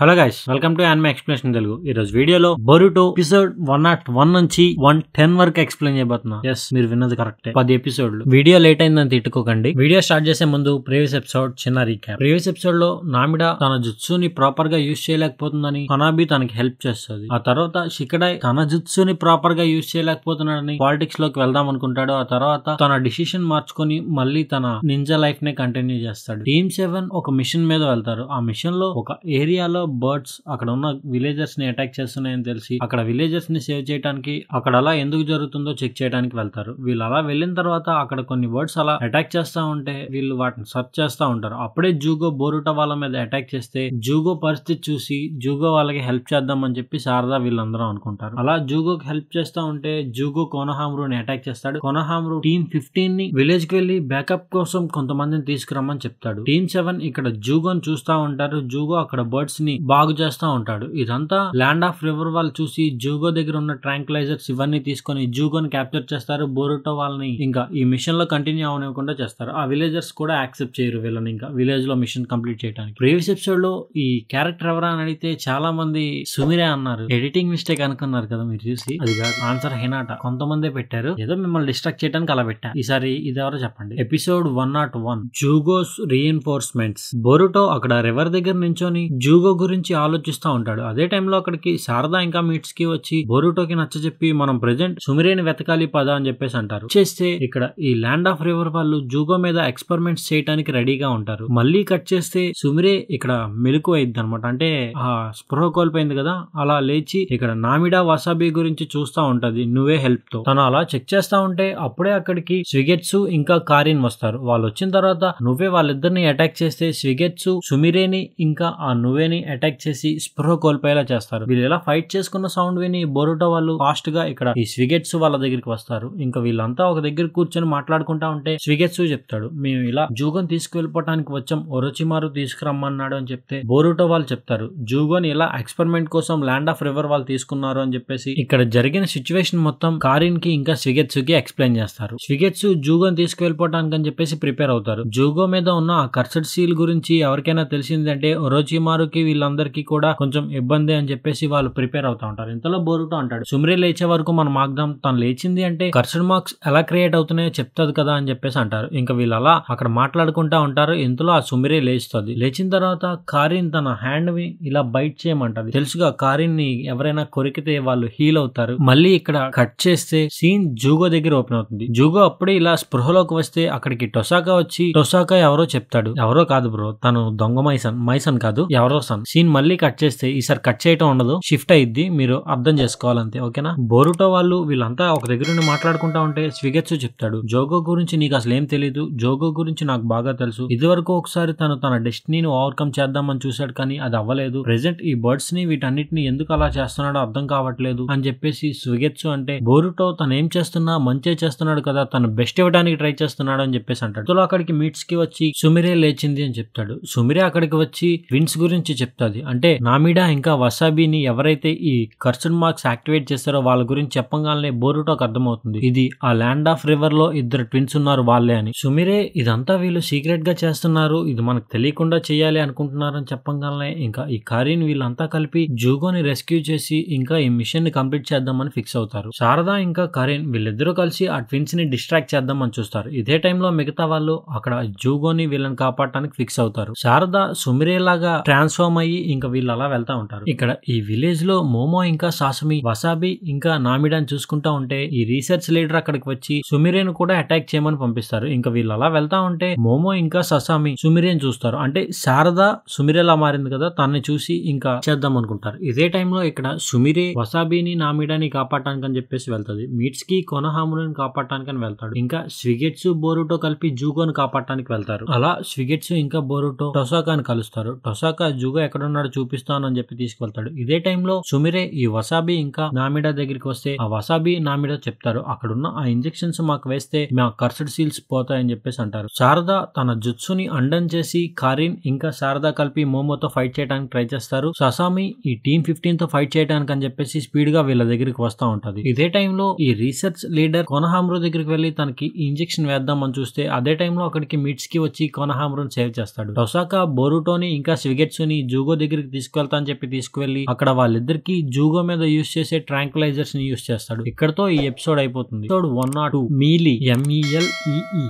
Hello guys, welcome to anime explanation Telugu. ఈ రోజు వీడియోలో బొరుటో ఎపిసోడ్ 101 నుంచి 110 వరకు ఎక్స్ప్లెయిన్ చేయబోతున్నా. ఎస్, మీరు విన్నది కరెక్టే. 10 ఎపిసోడ్లు. వీడియో లేట్ అయిందని తిట్టుకోకండి. వీడియో స్టార్ట్ చేసే ముందు ప్రీవియస్ ఎపిసోడ్ చిన్న రీక్యాప్. ప్రీవియస్ ఎపిసోడ్ లో నామిడా తన జుత్సుని ప్రాపర్ గా యూజ్ చేయలేకపోతుందని హనాబి తనకి హెల్ప్ చేస్తుంది. ఆ తర్వాత షికడాయ్ తన జుత్సుని ప్రాపర్ గా యూజ్ చేయలేకపోతున్నాడని పాలిటిక్స్ లోకి వెళ్దాం అనుకుంటాడు. ఆ తర్వాత తన డిసిషన్ మార్చుకొని మళ్ళీ తన నింజా లైఫ్ నే కంటిన్యూ చేస్తాడు. టీమ్ 7 ఒక మిషన్ మీద వెళ్తారు. ఆ మిషన్ లో ఒక ఏరియాలో బర్డ్స్ అక్కడ ఉన్న విలేజర్స్ ని అటాక్ చేస్తున్నాయని తెలిసి అక్కడ విలేజర్స్ ని సేవ్ చేయడానికి అక్కడ అలా ఎందుకు జరుగుతుందో చెక్ చేయడానికి వెళ్తారు. వీళ్ళు అలా వెళ్ళిన తర్వాత అక్కడ కొన్ని బర్డ్స్ అలా అటాక్ చేస్తా ఉంటే వీళ్ళు వాటిని సర్చ్ చేస్తా ఉంటారు. అప్పుడే జూగో బోరుటా వాళ్ళ మీద అటాక్ చేస్తే జూగో పరిస్థితి చూసి జూగో వాళ్ళకి హెల్ప్ చేద్దామని చెప్పి శారదా వీళ్ళందరూ అనుకుంటారు. అలా జూగోకి హెల్ప్ చేస్తా ఉంటే జూగో కొనహామ్రూని అటాక్ చేస్తాడు. కొనహామ్రూ టీమ్ 15 ని విలేజ్ కి వెళ్లి బ్యాకప్ కోసం కొంతమందిని తీసుకురమ్మని చెప్తాడు. టీమ్ 7 ఇక్కడ జూగోని చూస్తా ఉంటారు. జూగో అక్కడ బర్డ్స్ ని బాగు చేస్తా ఉంటాడు. ఇదంతా ల్యాండ్ ఆఫ్ రివర్ వాళ్ళు చూసి జూగో దగ్గర ఉన్న ట్రాంక్లైజర్స్ ఇవన్నీ తీసుకొని జూగోని క్యాప్చర్ చేస్తారు. బోరుటో వాళ్ళని ఇంకా ఈ మిషన్ లో కంటిన్యూ అవనివ్వకుండా చేస్తారు. ఆ విలేజర్స్ కూడా యాక్సెప్ట్ చేయరు వీళ్ళని ఇంకా విలేజ్ లో మిషన్ కంప్లీట్ చేయడానికి. ప్రీవియస్ ఎపిసోడ్ లో ఈ క్యారెక్టర్ ఎవరా అని అడిగితే చాలా మంది సుమిరే అన్నారు. ఎడిటింగ్ మిస్టేక్ అనుకున్నారు కదా మీరు చూసి. అది కాదు, ఆన్సర్ హినాటా. కొంతమందే పెట్టారు, ఏదో మిమ్మల్ని డిస్ట్రాక్ట్ చేయడానికి అలా పెట్టా. ఈసారి ఇదెవరో చెప్పండి. Episode 101 Jugo's reinforcements. బోరుటో అక్కడ రివర్ దగ్గర నించొని జూగో గురించి ఆలోచిస్తూ ఉంటాడు. అదే టైంలో అక్కడికి శారదా ఇంకా మీట్స్ కి వచ్చి బోరుటోకి నచ్చజెప్పి మనం ప్రెజెంట్ సుమిరేని వెతకాలి పద అని చెప్పేసి అంటారు. చేస్తే ఇక్కడ ఈ ల్యాండ్ ఆఫ్ రివర్ వాళ్ళు జూగో మీద ఎక్స్పెరిమెంట్స్ చేయడానికి రెడీగా ఉంటారు. మళ్ళీ కట్ చేస్తే సుమిరే ఇక్కడ మెలకు అయింది అనమాట. అంటే ఆ స్పృహ కోల్పోయింది కదా, అలా లేచి ఇక్కడ నామిడా వసాబి గురించి చూస్తా ఉంటది నువ్వే హెల్ప్ తో. తను అలా చెక్ చేస్తా ఉంటే అప్పుడే అక్కడికి స్విగెట్సు ఇంకా కారిన్ వస్తారు. వాళ్ళు వచ్చిన తర్వాత నువ్వే వాళ్ళిద్దరిని అటాక్ చేస్తే స్విగెట్సు సుమిరేని ఇంకా ఆ నువ్వేని అటాక్ చేసి స్పృహ కోల్పోయేలా చేస్తారు. వీళ్ళు ఇలా ఫైట్ చేసుకున్న సౌండ్ విని బోరుటో వాళ్ళు ఫాస్ట్ గా ఇక్కడ ఈ స్విగెట్సు వాళ్ళ దగ్గరికి వస్తారు. ఇంకా వీళ్ళంతా ఒక దగ్గర కూర్చొని మాట్లాడుకుంటా ఉంటే స్విగెట్సు చెప్తాడు, మేము ఇలా జూగోని తీసుకువెళ్ళిపోవడానికి వచ్చాం, ఒరోచిమారు తీసుకురమ్మన్నాడు అని చెప్తే బోరుటో వాళ్ళు చెప్తారు జూగోని ఇలా ఎక్స్పెరిమెంట్ కోసం ల్యాండ్ ఆఫ్ రివర్ వాళ్ళు తీసుకున్నారు అని చెప్పేసి ఇక్కడ జరిగిన సిచ్యువేషన్ మొత్తం కారిన్ కి ఇంకా స్విగెట్సుకి ఎక్స్ప్లెయిన్ చేస్తారు. స్విగెట్సు జూగోని తీసుకువెళ్ళిపోవడానికి అని చెప్పేసి ప్రిపేర్ అవుతారు. జూగో మీద ఉన్న ఆ కర్సడ్ సీల్ గురించి ఎవరికైనా తెలిసిందంటే ఒరోచిమారుకి వీళ్ళందరికీ కూడా కొంచెం ఇబ్బంది అని చెప్పేసి వాళ్ళు ప్రిపేర్ అవుతా ఉంటారు. ఇంతలో బోరుటో అంటాడు, సుమిరే లేచే వరకు మనం ఆగ్దాం, తను లేచింది అంటే కర్సడ్ మార్క్స్ ఎలా క్రియేట్ అవుతున్నాయో చెప్తాది కదా అని చెప్పేసి అంటారు. ఇంకా వీళ్ళు అలా అక్కడ మాట్లాడుకుంటా ఉంటారు. ఇంతలో ఆ సుమిరే లేస్తుంది. లేచిన తర్వాత కారిన్ తన హ్యాండ్ ని ఇలా బైట్ చేయమంటది. తెలుసుగా కారిన్ ని ఎవరైనా కొరికితే వాళ్ళు హీల్ అవుతారు. మళ్ళీ ఇక్కడ కట్ చేస్తే సీన్ జూగో దగ్గర ఓపెన్ అవుతుంది. జూగో అప్పుడే ఇలా స్పృహలోకి వస్తే అక్కడికి టొసాకా వచ్చి టొసాకా ఎవరో చెప్తాడు. ఎవరో కాదు బ్రో, తను దొంగ మైసన్ కాదు, ఎవరో సన్. సీన్ మళ్ళీ కట్ చేస్తే ఈసారి కట్ చేయటం ఉండదు, షిఫ్ట్ అయ్యిద్ది, మీరు అర్థం చేసుకోవాలంతే, ఓకేనా. బోరుటో వాళ్ళు వీళ్ళంతా ఒక దగ్గర నుండి మాట్లాడుకుంటా ఉంటే స్విగెట్సు చెప్తాడు, జోగో గురించి నీకు అసలు ఏం తెలీదు, జోగో గురించి నాకు బాగా తెలుసు. ఇదివరకు ఒకసారి తను తన డెస్టినీని ఓవర్కమ్ చేద్దామని చూశాడు కానీ అది అవ్వలేదు. ప్రెసెంట్ ఈ బర్డ్స్ ని వీటన్నిటిని ఎందుకు అలా చేస్తున్నాడో అర్థం కావట్లేదు అని చెప్పేసి స్విగెట్సు అంటే బోరుటో తను ఏం చేస్తున్నా మంచి చేస్తున్నాడు కదా, తను బెస్ట్ ఇవ్వడానికి ట్రై చేస్తున్నాడు అని చెప్పేసి అంటాడు. సో అక్కడికి మీట్స్ కి వచ్చి సుమిరే లేచింది అని చెప్తాడు. సుమిరే అక్కడికి వచ్చి ట్విన్స్ గురించి చెప్తాది. అంటే నామిడా ఇంకా వసాబిని ఎవరైతే ఈ కర్సడ్ మార్క్స్ యాక్టివేట్ చేస్తారో వాళ్ళ గురించి చెప్పగానే బోరుటోకి అర్థమవుతుంది ఇది ఆ ల్యాండ్ ఆఫ్ రివర్ లో ఇద్దరు ట్విన్స్ ఉన్నారు వాళ్ళే అని. సుమిరే ఇదంతా వీళ్ళు సీక్రెట్ గా చేస్తున్నారు, ఇది మనకు తెలియకుండా చేయాలి అనుకుంటున్నారని చెప్పగానే ఇంకా ఈ కారిన్ వీళ్ళంతా కలిపి జూగోని రెస్క్యూ చేసి ఇంకా ఈ మిషన్ ని కంప్లీట్ చేద్దామని ఫిక్స్ అవుతారు. శారదా ఇంకా కారిన్ వీళ్ళిద్దరూ కలిసి ఆ ట్విన్స్ ని డిస్ట్రాక్ట్ చేద్దామని చూస్తారు. ఇదే టైంలో మిగతా వాళ్ళు అక్కడ జూగోని వీళ్ళని కాపాడటానికి ఫిక్స్ అవుతారు. శారదా సుమిరే లాగా ట్రాన్స్ఫార్మ్ అయ్యి ఇంకా వీళ్ళు అలా వెళ్తా ఉంటారు. ఇక్కడ ఈ విలేజ్ లో మోమో ఇంకా సాసమి వసాబి ఇంకా నామిడాని చూసుకుంటా ఉంటే ఈ రీసెర్చ్ లీడర్ అక్కడికి వచ్చి సుమిరేను కూడా అటాక్ చేయమని పంపిస్తారు. ఇంకా వీళ్ళు అలా వెళ్తా ఉంటే మోమో ఇంకా ససామి సుమిరేని చూస్తారు. అంటే శారదా సుమిరేలా మారింది కదా, తనని చూసి ఇంకా చేద్దాం అనుకుంటారు. ఇదే టైంలో ఇక్కడ సుమిరే వసాబిని నామిడాని కాపాడటానికి అని చెప్పేసి వెళ్తాది. మీట్స్ కి కొనహాముని కాపాడటానికి అని వెళ్తాడు. ఇంకా స్విగెట్సు బోరుటో కలిపి జూగోని కాపాడటానికి వెళ్తారు. అలా స్విగెట్సు ఇంకా బోరుటో టొసాకాని కలుస్తారు. టొసాకా జూగో ఎక్కడున్నాడో చూపిస్తానని చెప్పి తీసుకెళ్తాడు. ఇదే టైంలో సుమిరే ఈ వసాబి ఇంకా నామిడా దగ్గరికి వస్తే ఆ వసాబి నామిడా చెప్తారు అక్కడున్న ఆ ఇంజెక్షన్స్ మాకు వేస్తే మా కర్సడ్ సీల్స్ పోతాయని చెప్పేసి అంటారు. శారదా తన జుత్సుని అండన్ చేసి కారిన్ ఇంకా శారదా కలిపి మోమోతో ఫైట్ చేయడానికి ట్రై చేస్తారు. ససామి ఈ టీమ్ 15 తో ఫైట్ చేయడానికి అని చెప్పేసి స్పీడ్ గా వీళ్ళ దగ్గరికి వస్తా ఉంటది. ఇదే టైంలో ఈ రీసెర్చ్ లీడర్ కొనహామ్రో దగ్గరికి వెళ్లి తనకి ఇంజెక్షన్ వేద్దామని చూస్తే అదే టైంలో అక్కడికి మీట్స్ కి వచ్చి కొనహామ్రోని సేవ్ చేస్తాడు. టొసాకా బోరుటోని ఇంకా స్విగెట్సుని జూగో జూగో దగ్గరికి తీసుకువెళ్తా అని చెప్పి తీసుకువెళ్లి అక్కడ వాళ్ళిద్దరికి జూగో మీద యూస్ చేసే ట్రాంక్లైజర్స్ ని యూస్ చేస్తాడు. ఇక్కడతో ఈ ఎపిసోడ్ అయిపోతుంది. ఎపిసోడ్ 102 మీలీ MELEE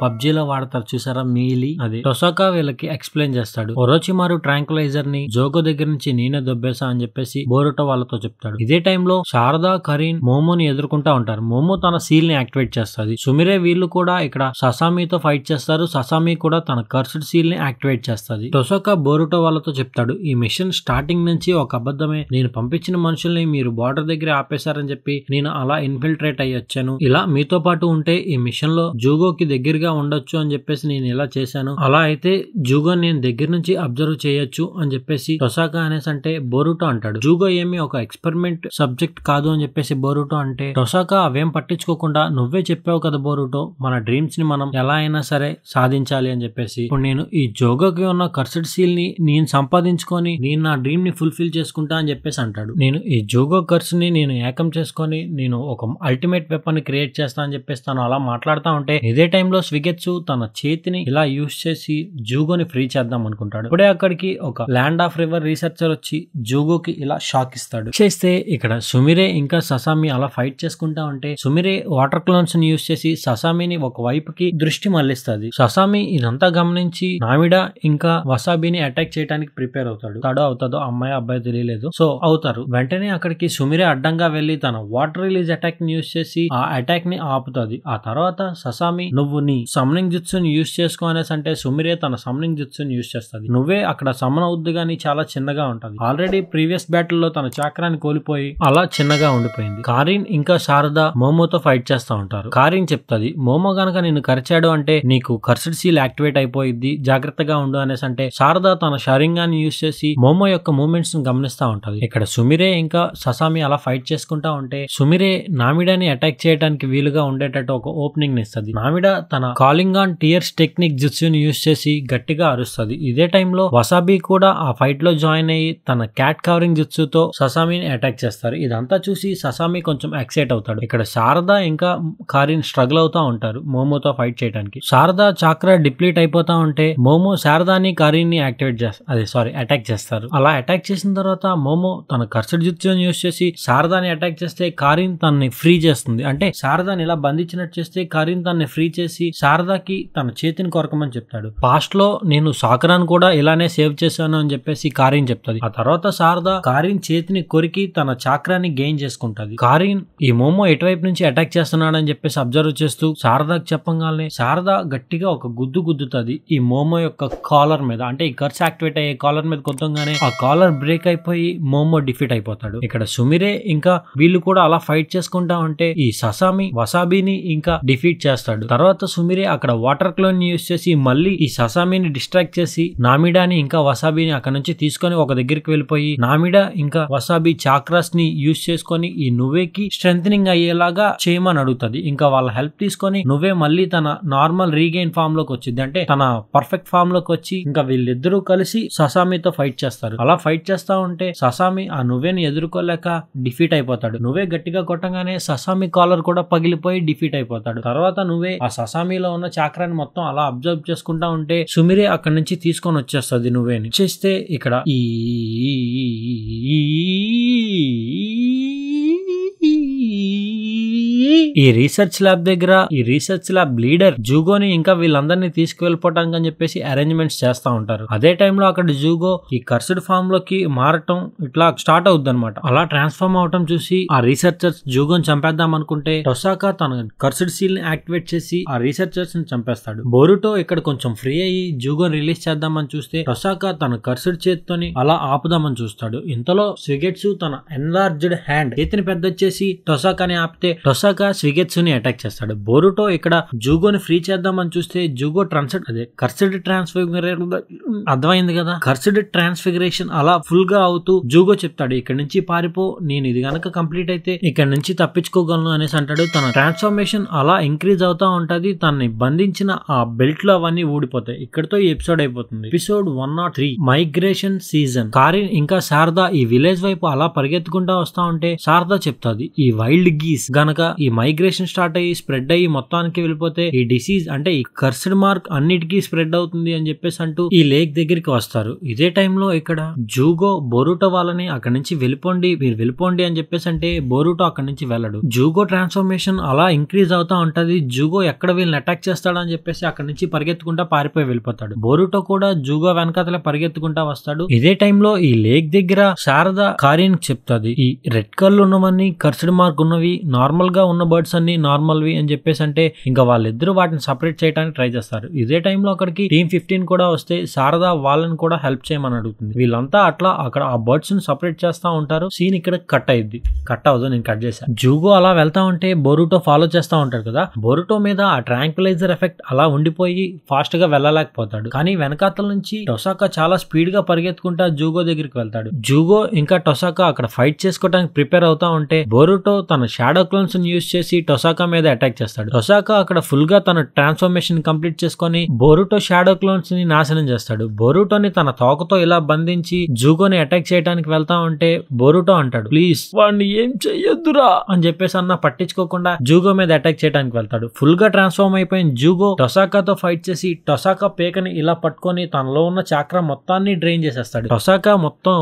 పబ్జీలో వాడతారు చూసారా మీలీ, అదే టొసాకా వీళ్ళకి ఎక్స్ప్లెయిన్ చేస్తాడు. ఒరోచిమారు ట్రాంక్లైజర్ ని జోగో దగ్గర నుంచి నేనే దొబ్బేసా అని చెప్పేసి బోరుటో వాళ్ళతో చెప్తాడు. ఇదే టైంలో శారదా కరీన్ మోమోని ఎదుర్కొంటా ఉంటారు. మోమో తన సీల్ ని యాక్టివేట్ చేస్తుంది. సుమిరే వీళ్ళు కూడా ఇక్కడ ససామితో ఫైట్ చేస్తారు. ససామి కూడా తన కర్స్డ్ సీల్ ని యాక్టివేట్ చేస్తుంది. టొసాకా బోరుటో వాళ్ళతో చెప్తాడు, ఈ మిషన్ స్టార్టింగ్ నుంచి ఒక అబద్ధమే. నేను పంపించిన మనుషుల్ని మీరు బార్డర్ దగ్గర ఆపేశారని చెప్పి నేను అలా ఇన్ఫిల్ట్రేట్ అయ్యి వచ్చాను. ఇలా మీతో పాటు ఉంటే ఈ మిషన్ లో జూగోకి దగ్గరగా ఉండొచ్చు అని చెప్పేసి నేను ఇలా చేశాను. అలా అయితే జూగో నేను దగ్గర నుంచి అబ్జర్వ్ చేయొచ్చు అని చెప్పేసి టొసాకా అనేసి అంటే బోరుటో అంటాడు. జూగో ఏమి ఒక ఎక్స్పెరిమెంట్ సబ్జెక్ట్ కాదు అని చెప్పేసి బోరుటో అంటే టొసాకా అవేం పట్టించుకోకుండా నువ్వే చెప్పావు కదా బోరుటో, మన డ్రీమ్స్ ని మనం ఎలా అయినా సరే సాధించాలి అని చెప్పేసి ఇప్పుడు నేను ఈ జోగోకి ఉన్న కర్సెడ్ సీల్ ని నేను సంపాదించుకొని నేను నా డ్రీమ్ ని ఫుల్ఫిల్ చేసుకుంటా అని చెప్పేసి అంటాడు. నేను ఈ జోగో కర్స్ ని నేను ఏకం చేసుకొని నేను ఒక అల్టిమేట్ వెపన్ ని క్రియేట్ చేస్తా అని చెప్పేసి తను అలా మాట్లాడుతా ఉంటే ఇదే టైంలో స్విగెట్సు తన చేతిని ఇలా యూస్ చేసి జూగోని ఫ్రీ చేద్దాం అనుకుంటాడు. ఇప్పుడే అక్కడికి ఒక ల్యాండ్ ఆఫ్ రివర్ రీసెర్చర్ వచ్చి జూగోకి ఇలా షాక్ ఇస్తాడు. చేస్తే ఇక్కడ సుమిరే ఇంకా ససామి అలా ఫైట్ చేసుకుంటా ఉంటే సుమిరే వాటర్ క్లోన్స్ ని యూస్ చేసి ససామిని ఒక వైపుకి దృష్టి మళ్లిస్తుంది. ససామి ఇదంతా గమనించి నామిడా ఇంకా వసాబిని అటాక్ చేయడానికి ప్రిపేర్ అవుతాడు. అవుతుందో అమ్మాయి అబ్బాయి తెలియలేదు. సో అవుతారు. వెంటనే అక్కడికి సుమిరే అడ్డంగా వెళ్లి తన వాటర్ రిలీజ్ అటాక్ ని యూస్ చేసి ఆ అటాక్ ని ఆపుతుంది. ఆ తర్వాత ససామి నువ్వు నీ సమ్నింగ్ జుట్సుని యూస్ చేసుకో అనేసి అంటే సుమిరే తన సమ్నింగ్ జుట్సుని యూస్ చేస్తుంది. నువ్వే అక్కడ సమ్మన్ అవుద్ది గానీ చాలా చిన్నగా ఉంటది. ఆల్రెడీ ప్రీవియస్ బ్యాటిల్ లో తన చక్రాన్ని కోల్పోయి అలా చిన్నగా ఉండిపోయింది. కారిన్ ఇంకా శారదా మోమోతో ఫైట్ చేస్తా ఉంటారు. కారిన్ చెప్తుంది, మోమో గనక నిన్ను కరిచాడు అంటే నీకు కర్సెడ్ సీల్ యాక్టివేట్ అయిపోయింది, జాగ్రత్తగా ఉండు అనేసి అంటే శారదా తన షరింగాన్ని యూస్ చేసి మోమో యొక్క మూవ్మెంట్స్ ని గమనిస్తా ఉంటది. ఇక్కడ సుమిరే ఇంకా ససామి అలా ఫైట్ చేసుకుంటా ఉంటే సుమిరే నామిడాని అటాక్ చేయడానికి వీలుగా ఉండేటట్టు ఒక ఓపెనింగ్ ని ఇస్తుంది. నామిడా తన కాలింగ్ ఆన్ టియర్స్ టెక్నిక్ జుట్సుని యూస్ చేసి గట్టిగా అరుస్తుంది. ఇదే టైంలో వసాబి కూడా ఆ ఫైట్ లో జాయిన్ అయ్యి తన క్యాట్ కవరింగ్ జుట్సుతో ససామిని అటాక్ చేస్తారు. ఇదంతా చూసి ససామి కొంచెం ఎక్సైట్ అవుతాడు. ఇక్కడ శారదా ఇంకా కారిన్ స్ట్రగుల్ అవుతా ఉంటారు మోమోతో ఫైట్ చేయడానికి. శారదా చాక్రా డిప్లీట్ అయిపోతా ఉంటే మోమో శారదాని కారిన్ ని యాక్టివేట్ చేస్తారు, అటాక్ చేస్తారు. అలా అటాక్ చేసిన తర్వాత మోమో తన కర్సెడ్ జుట్సుని యూస్ చేసి శారదాని అటాక్ చేస్తే కారిన్ తనని ఫ్రీ చేస్తుంది. అంటే శారదాని ఇలా బంధించినట్టు చేస్తే కారిన్ తనని ఫ్రీ చేసి శారదాకి తన చేతిని కొరకమని చెప్తాడు. పాస్ట్ లో నేను సాకరాన్ కూడా ఇలానే సేవ్ చేశాను అని చెప్పేసి కారిన్ చెప్తుంది. ఆ తర్వాత శారదా కారిన్ చేతిని కొరికి తన చాక్రాన్ని గెయిన్ చేసుకుంటది. కారిన్ ఈ మోమో ఎటువైపు నుంచి అటాక్ చేస్తున్నాడని చెప్పేసి అబ్జర్వ్ చేస్తూ శారదాకి చెప్పగానే శారదా గట్టిగా ఒక గుద్దుతుంది ఈ మోమో యొక్క కాలర్ మీద. అంటే ఈ కర్స్ యాక్టివేట్ అయ్యే కాలర్ మీద కొత్తగానే ఆ కాలర్ బ్రేక్ అయిపోయి మోమో డిఫీట్ అయిపోతాడు. ఇక్కడ సుమిరే ఇంకా వీళ్ళు కూడా అలా ఫైట్ చేసుకుంటా ఉంటే ఈ ససామి వసాబిని ఇంకా డిఫీట్ చేస్తాడు. తర్వాత సుమిరే అక్కడ వాటర్ క్లోన్ ని యూస్ చేసి మళ్ళీ ఈ ససామిని డిస్ట్రాక్ట్ చేసి నామిడాని ఇంకా వసాబిని అక్కడ నుంచి తీసుకొని ఒక దగ్గరికి వెళ్ళిపోయి నామిడా ఇంకా వసాబి చాక్రాస్ ని యూస్ చేసుకొని ఈ నువ్వేకి స్ట్రెంథనింగ్ అయ్యేలాగా చేయమని అడుగుతుంది. ఇంకా వాళ్ళ హెల్ప్ తీసుకొని నువ్వే మళ్ళీ తన నార్మల్ రీగెయిన్ ఫామ్ లోకి వచ్చింది, అంటే తన పర్ఫెక్ట్ ఫామ్ లోకి వచ్చి ఇంకా వీళ్ళిద్దరూ కలిసి ససామితో ఫైట్ చేస్తారు. అలా ఫైట్ చేస్తా ఉంటే ససామి ఆ నువ్వేని ఎదుర్కోలేక డిఫీట్ అయిపోతాడు. నువ్వే గట్టిగా కొట్టగానే ససామి కాలర్ కూడా పగిలిపోయి డిఫీట్ అయిపోతాడు. తర్వాత నువ్వే ఆ ససామిలో ఉన్న చాక్రాన్ని మొత్తం అలా అబ్జర్వ్ చేసుకుంటా ఉంటే సుమిరే అక్కడి నుంచి తీసుకొని వచ్చేస్తుంది నువ్వేని. చేస్తే ఇక్కడ ఈ రీసెర్చ్ ల్యాబ్ దగ్గర ఈ రీసెర్చ్ ల్యాబ్ లీడర్ జూగోని ఇంకా వీళ్ళందరినీ తీసుకువెళ్ళిపోవటానికి అని చెప్పేసి అరేంజ్మెంట్స్ చేస్తా ఉంటారు. అదే టైంలో అక్కడ జూగో ఈ కర్స్డ్ ఫామ్ లోకి మారటం ఇట్లా స్టార్ట్ అవుద్ది అనమాట. అలా ట్రాన్స్ఫార్మ్ అవటం చూసి ఆ రీసెర్చర్స్ జూగోని చంపేద్దాం అనుకుంటే టొసాకా తన కర్స్డ్ సీల్ ని యాక్టివేట్ చేసి ఆ రీసెర్చర్స్ ని చంపేస్తాడు. బోరుటో ఇక్కడ కొంచెం ఫ్రీ అయ్యి జూగోని రిలీజ్ చేద్దామని చూస్తే టొసాకా తన కర్స్డ్ చేతితోని అలా ఆపుదామని చూస్తాడు. ఇంతలో స్విగెట్సు తన ఎన్లార్జ్డ్ హ్యాండ్ చేతిని పెద్ద చేసి టొసాకాని ఆపితే టొసాకా స్విగెట్సు ని అటాక్ చేస్తాడు. బోరుటో ఇక్కడ జూగోని ఫ్రీ చేద్దామని చూస్తే జూగో కర్స్డ్ ట్రాన్స్ఫిగరేషన్ అర్థమైంది కదా. కర్స్డ్ ట్రాన్స్ఫిగరేషన్ అలా ఫుల్ గా అవుతూ జూగో చెప్తాడు, ఇక్కడ నుంచి పారిపో, నేను ఇది గనక కంప్లీట్ అయితే ఇక్కడ నుంచి తప్పించుకోగలను అనేసి అంటాడు. తన ట్రాన్స్ఫర్మేషన్ అలా ఇంక్రీజ్ అవుతా ఉంటది. తనని బంధించిన ఆ బెల్ట్ లో అవన్నీ ఊడిపోతాయి. ఇక్కడతో ఈ ఎపిసోడ్ అయిపోతుంది. Episode 103 migration season. కారిన్ ఇంకా శారదా ఈ విలేజ్ వైపు అలా పరిగెత్తుకుంటా వస్తా ఉంటే శారదా చెప్తాది, ఈ వైల్డ్ గీస్ గనక ఈ మైగ్రేషన్ స్టార్ట్ అయ్యి స్ప్రెడ్ అయ్యి మొత్తానికి వెళ్ళిపోతే ఈ డిసీజ్ అంటే ఈ కర్స్డ్ మార్క్ అన్నిటికీ స్ప్రెడ్ అవుతుంది అని చెప్పేసి అంటూ ఈ లేక్ దగ్గరికి వస్తారు. ఇదే టైంలో ఇక్కడ జూగో బోరుటో వాళ్ళని అక్కడి నుంచి మీరు వెళ్ళిపోండి అని చెప్పేసి అంటే బోరుటో అక్కడి నుంచి వెళ్ళడు. జూగో ట్రాన్స్ఫర్మేషన్ అలా ఇంక్రీజ్ అవుతా ఉంటది. జూగో ఎక్కడ వీళ్ళని అటాక్ చేస్తాడని చెప్పేసి అక్కడి నుంచి పరిగెత్తుకుంటా పారిపోయి వెళ్ళిపోతాడు. బోరుటో కూడా జూగో వెనకాతలే పరిగెత్తుకుంటా వస్తాడు. ఇదే టైంలో ఈ లేక్ దగ్గర శారద కారిన్ చెప్తాది, ఈ రెడ్ కళ్ళు ఉన్నవన్నీ కర్స్డ్ మార్క్ ఉన్నవి, నార్మల్ గా ఉన్న బర్డ్స్ అన్ని నార్మల్వి అని చెప్పేసి అంటే ఇంకా వాళ్ళిద్దరూ వాటిని సపరేట్ చేయడానికి ట్రై చేస్తారు. ఇదే టైంలో అక్కడికి టీమ్ 15 కూడా వస్తే శారద వాళ్ళని కూడా హెల్ప్ చేయమని అడుగుతుంది. వీళ్ళంతా అట్లా అక్కడ ఆ బర్డ్స్ ని సపరేట్ చేస్తా ఉంటారు. సీన్ ఇక్కడ కట్ అవ్వదు, నేను కట్ చేశాను. జూగో అలా వెళ్తా ఉంటే బోరుటో ఫాలో చేస్తా ఉంటాడు కదా. బోరుటో మీద ఆ ట్రాంక్విలైజర్ ఎఫెక్ట్ అలా ఉండిపోయి ఫాస్ట్ గా వెళ్ళలేకపోతాడు. కానీ వెనకాతల నుంచి టొసాకా చాలా స్పీడ్ గా పరిగెత్తుకుంటా జూగో దగ్గరికి వెళ్తాడు. జూగో ఇంకా టొసాకా అక్కడ ఫైట్ చేసుకోవడానికి ప్రిపేర్ అవుతా ఉంటే బోరుటో తన షాడో క్లోన్స్ ని యూజ్ చేసి టొసాకా మీద అటాక్ చేస్తాడు. టొసాకా అక్కడ ఫుల్ గా తన ట్రాన్స్ఫర్మేషన్ కంప్లీట్ చేసుకొని బోరుటో షాడో క్లోన్స్ ని నాశనం చేస్తాడు. బోరుటోని తన తోకతో ఇలా బంధించి జూగోని అటాక్ చేయడానికి వెళ్తా ఉంటే బోరుటో అంటాడు, ప్లీజ్ వాడిని ఏం చెయ్యొద్దురా అని చెప్పేసి అన్న పట్టించుకోకుండా జూగో మీద అటాక్ చేయడానికి వెళ్తాడు. ఫుల్ గా ట్రాన్స్ఫార్మ్ అయిపోయిన జూగో టొసాకాతో ఫైట్ చేసి టొసాకా పేకని ఇలా పట్టుకొని తనలో ఉన్న చాక్రా మొత్తాన్ని డ్రైన్ చేసేస్తాడు. టొసాకా మొత్తం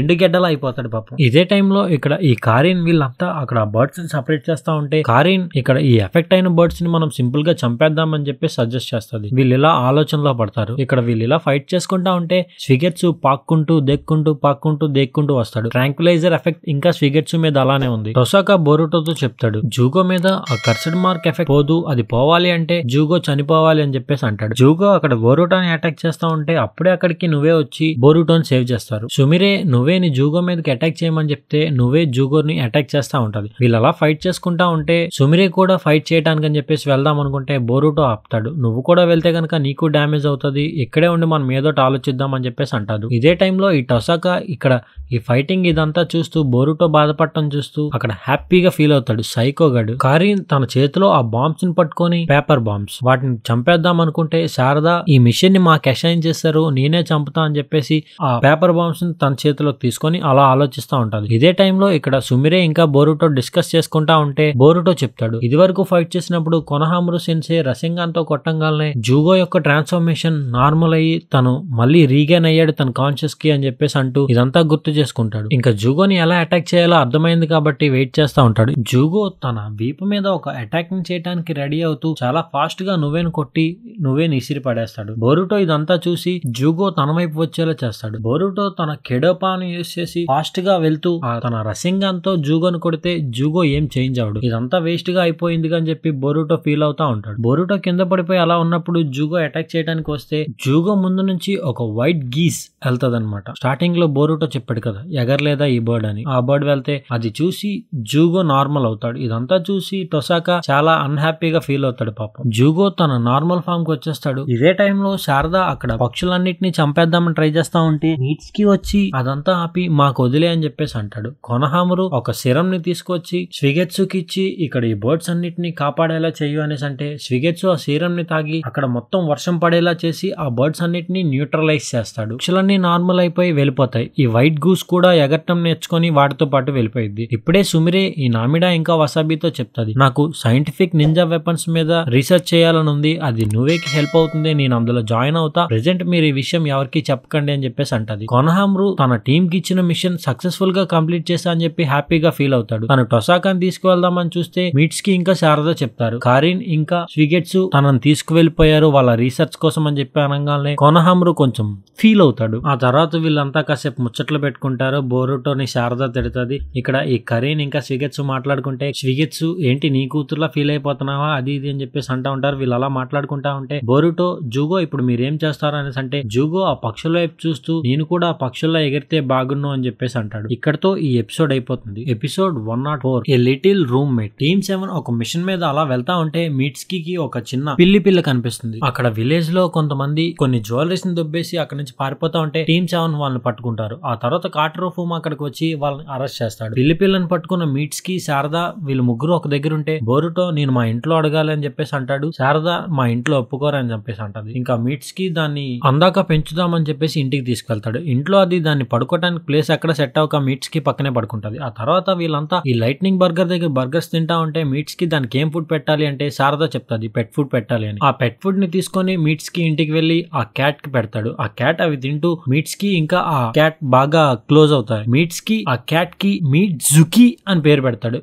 ఎండుగెడ్డలా అయిపోతాడు పాపం. ఇదే టైంలో ఇక్కడ ఈ కారిన్ వీళ్ళంతా అక్కడ బర్డ్స్ ని సపరేట్ చేస్తా ఉంటే కారిన్ ఇక్కడ ఈ ఎఫెక్ట్ అయిన బర్డ్స్ ని మనం సింపుల్ గా చంపేద్దాం అని చెప్పి సజెస్ట్ చేస్తుంది. వీళ్ళు ఇలా ఆలోచనలో పడతారు. ఇక్కడ వీళ్ళు ఇలా ఫైట్ చేసుకుంటా ఉంటే స్విగెట్సు పాక్కుంటూ దేక్కుంటూ వస్తాడు. ట్రాంక్విలైజర్ ఎఫెక్ట్ ఇంకా స్విగెట్సు మీద అలానే ఉంది. టొసాకా బోరుటోతో చెప్తాడు, జూగో మీద ఆ కర్స్డ్ మార్క్ ఎఫెక్ట్ పోదు, అది పోవాలి అంటే జూగో చనిపోవాలి అని చెప్పేసి అంటాడు. జూగో అక్కడ బోరుటోని అటాక్ చేస్తా ఉంటే అప్పుడే అక్కడికి నువ్వే వచ్చి బోరుటోని సేవ్ చేస్తారు. సుమిరే నువ్వేని జూగో మీదకి అటాక్ చేయమని చెప్తే నువ్వే జూగోని అటాక్ చేస్తా ఉంటది. వీళ్ళు అలా ఫైట్ చేసుకుంటా ఉంటే సుమిరే కూడా ఫైట్ చేయడానికి అని చెప్పేసి వెళ్దాం అనుకుంటే బోరుటో ఆపుతాడు. నువ్వు కూడా వెళ్తే గనక నీకు డ్యామేజ్ అవుతుంది, ఇక్కడే ఉండి మనం ఏదోటి ఆలోచిద్దాం అని చెప్పేసి అంటారు. ఇదే టైంలో ఈ టొసాకా ఇక్కడ ఈ ఫైటింగ్ ఇదంతా చూస్తూ బోరుటో బాధపడటం చూస్తూ అక్కడ హ్యాపీగా ఫీల్ అవుతాడు. సైకోగాడు కారిన్ తన చేతిలో ఆ బాంబ్స్ ని పట్టుకొని పేపర్ బాంబ్స్ వాటిని చంపేద్దాం అనుకుంటే శారద ఈ మిషన్ ని మాకు అసైన్ చేస్తారు, నేనే చంపుతా అని చెప్పేసి ఆ పేపర్ బాంబ్స్ ని తన చేతిలోకి తీసుకొని అలా ఆలోచిస్తా ఉంటది. ఇదే టైంలో ఇక్కడ సుమిరే ఇంకా బోరుటో డిస్కస్ చేసుకుంటా ఉంటే బోరుటో చెప్తాడు, ఇది వరకు ఫైట్ చేసినప్పుడు కొనహామురు సెన్సే రసింగాన్ తో కొట్టంగానే జూగో యొక్క ట్రాన్స్ఫర్మేషన్ నార్మల్ అయ్యి తను మళ్ళీ రీగైన్ అయ్యాడు తన కాన్షియస్ కి అని చెప్పేసి అంటూ ఇదంతా గుర్తు చేసుకుంటాడు. ఇంకా జూగోని ఎలా అటాక్ చేయాలో అర్థమైంది కాబట్టి వెయిట్ చేస్తా ఉంటాడు. జూగో తన వీపు మీద ఒక అటాక్ ని చేయడానికి రెడీ అవుతూ చాలా ఫాస్ట్ గా నువ్వేను కొట్టి నువ్వేని ఇసిరి పడేస్తాడు. బోరుటో ఇదంతా చూసి జూగో తన వైపు వచ్చేలా చేస్తాడు. బోరుటో తన కెడోపాను యూజ్ చేసి ఫాస్ట్ గా వెళ్తూ తన రసింగాన్ తో జూగోను కొడితే జూగో ఏం చేంజ్ అవడు. ఇదంతా వేస్ట్ గా అయిపోయింది అని చెప్పి బోరుటో ఫీల్ అవుతా ఉంటాడు. బోరుటో కింద పడిపోయి అలా ఉన్నప్పుడు జూగో అటాక్ చేయడానికి వస్తే జూగో ముందు నుంచి ఒక వైట్ గీస్ వెళ్తదన్నమాట. స్టార్టింగ్ లో బోరుటో చెప్పాడు కదా ఎగరలేదా ఈ బర్డ్ అని, ఆ బర్డ్ వెళ్తే అది చూసి జూగో నార్మల్ అవుతాడు. ఇదంతా చూసి టొసాకా చాలా అన్హ్యాపీగా ఫీల్ అవుతాడు పాపం. జూగో తన నార్మల్ ఫామ్ కి వచ్చేస్తాడు. ఇదే టైంలో శారద అక్కడ పక్షులన్నిటిని చంపేద్దామని ట్రై చేస్తా ఉంటే నీట్స్ కి వచ్చి అదంతా ఆపి మాకు వదిలే అని చెప్పేసి అంటాడు. కొనహామురు ఒక సిరం ని తీసుకొచ్చి స్విగెట్సుకి ఇచ్చి ఇక్కడ ఈ బర్డ్స్ అన్నిటిని కాపాడేలా చెయ్యు అనేసి అంటే స్విగెట్సు ఆ సిరం ని తాగి అక్కడ మొత్తం వర్షం పడేలా చేసి ఆ బర్డ్స్ అన్నిటిని న్యూట్రలైజ్ చేస్తాడు. పక్షులన్నీ నార్మల్ అయిపోయి వెళ్ళిపోతాయి. ఈ వైట్ గూస్ కూడా ఎగరటం నేర్చుకొని వాటితో పాటు వెళ్ళిపోయింది. ఇప్పుడే సుమిరే ఈ నామిడా ఇంకా వసాబితో చెప్తాది, నాకు సైంటిఫిక్ నింజా వెపన్స్ మీద రీసెర్చ్ చేయాలని ఉంది, అది నువ్వేకి హెల్ప్ అవుతుంది, నేను అందులో జాయిన్ అవుతా, ప్రెజెంట్ మీరు ఈ విషయం ఎవరికి చెప్పకండి అని చెప్పేసి అంటది. కొనహామురు తన టీం కి ఇచ్చిన మిషన్ సక్సెస్ఫుల్ గా కంప్లీట్ చేశా అని చెప్పి హ్యాపీగా ఫీల్ అవుతాడు. తను టొసాకాని తీసుకువెళ్దామని చూస్తే మీట్స్ కి ఇంకా శారద చెప్తారు, కారిన్ ఇంకా స్విగెట్సు తనని తీసుకువెళ్లిపోయారు వాళ్ళ రీసెర్చ్ కోసం అని చెప్పి అనగానే కొనహామురు కొంచెం ఫీల్ అవుతాడు. ఆ తర్వాత వీళ్ళంతా కాసేపు ముచ్చట్లు పెట్టుకుంటారు. బోరుటోని శారద తిడుతుంది. ఇక్కడ ఈ కరీన్ ఇంకా స్విగెట్సు మాట్లాడుకుంటే స్విగెట్సు ఏంటి నీ కూతురులా ఫీల్ అయిపోతున్నావా అది ఇది అని చెప్పేసి అంటా ఉంటారు. వీళ్ళు అలా మాట్లాడుకుంటా ఉంటే బోరుటో జూగో ఇప్పుడు మీరేం చేస్తారు అనేసి అంటే జూగో ఆ పక్షుల వైపు చూస్తూ నేను కూడా ఆ పక్షుల్లో ఎగిరితే బాగున్ను అని చెప్పేసి అంటాడు. ఇక్కడతో ఈ ఎపిసోడ్ అయిపోతుంది. Episode 104 a little roommate. Team 7 ఒక మిషన్ మీద అలా వెళ్తా ఉంటే మీట్స్కి ఒక చిన్న పిల్ల కనిపిస్తుంది. అక్కడ విలేజ్ లో కొంతమంది కొన్ని జ్యువెలరీస్ ని దొబ్బేసి అక్కడ నుంచి పారిపోతా ఉంటే టీమ్ 7 వాళ్ళని పట్టుకుంటారు. ఆ తర్వాత కార్టర్ ఆఫ్ హోమ్ అక్కడికి వచ్చి వాళ్ళని అరెస్ట్ చేస్తాడు. పిల్లని పట్టుకున్న మీట్స్ కి శారద వీళ్ళు ముగ్గురు ఒక దగ్గర ఉంటే బోరుటో నేను మా ఇంట్లో అడగాలి అని చెప్పేసి అంటాడు. శారద మా ఇంట్లో ఒప్పుకోరని చెప్పేసి అంటది. ఇంకా మీట్స్ కి దాన్ని అందాక పెంచుదామని చెప్పేసి ఇంటికి తీసుకెళ్తాడు. ఇంట్లో అది దాన్ని పడుకోవడానికి ప్లేస్ ఎక్కడ సెట్ అవ్వక మీట్స్ కి పక్కనే పడుకుంటది. ఆ తర్వాత వీళ్ళంతా ఈ లైట్నింగ్ బర్గర్ దగ్గర బర్గర్స్ తింటా ఉంటే మీట్స్ కి దానికి ఏం ఫుడ్ పెట్టాలి అంటే శారద చెప్తాది పెట్ ఫుడ్ పెట్టాలి అని. ఆ పెట్ ఫుడ్ ని తీసుకొని మీట్స్ కి ఇంటికి వెళ్లి ఆ క్యాట్ కి పెడతాడు. ఆ క్యాట్ అవి తింటూ మీట్స్ కి ఇంకా ఆ క్యాట్ బాగా క్లోజ్ అవుతాయి. మీట్స్ కి ఆ క్యాట్ కి మీట్జుకి అని పేరు పెడతాడు.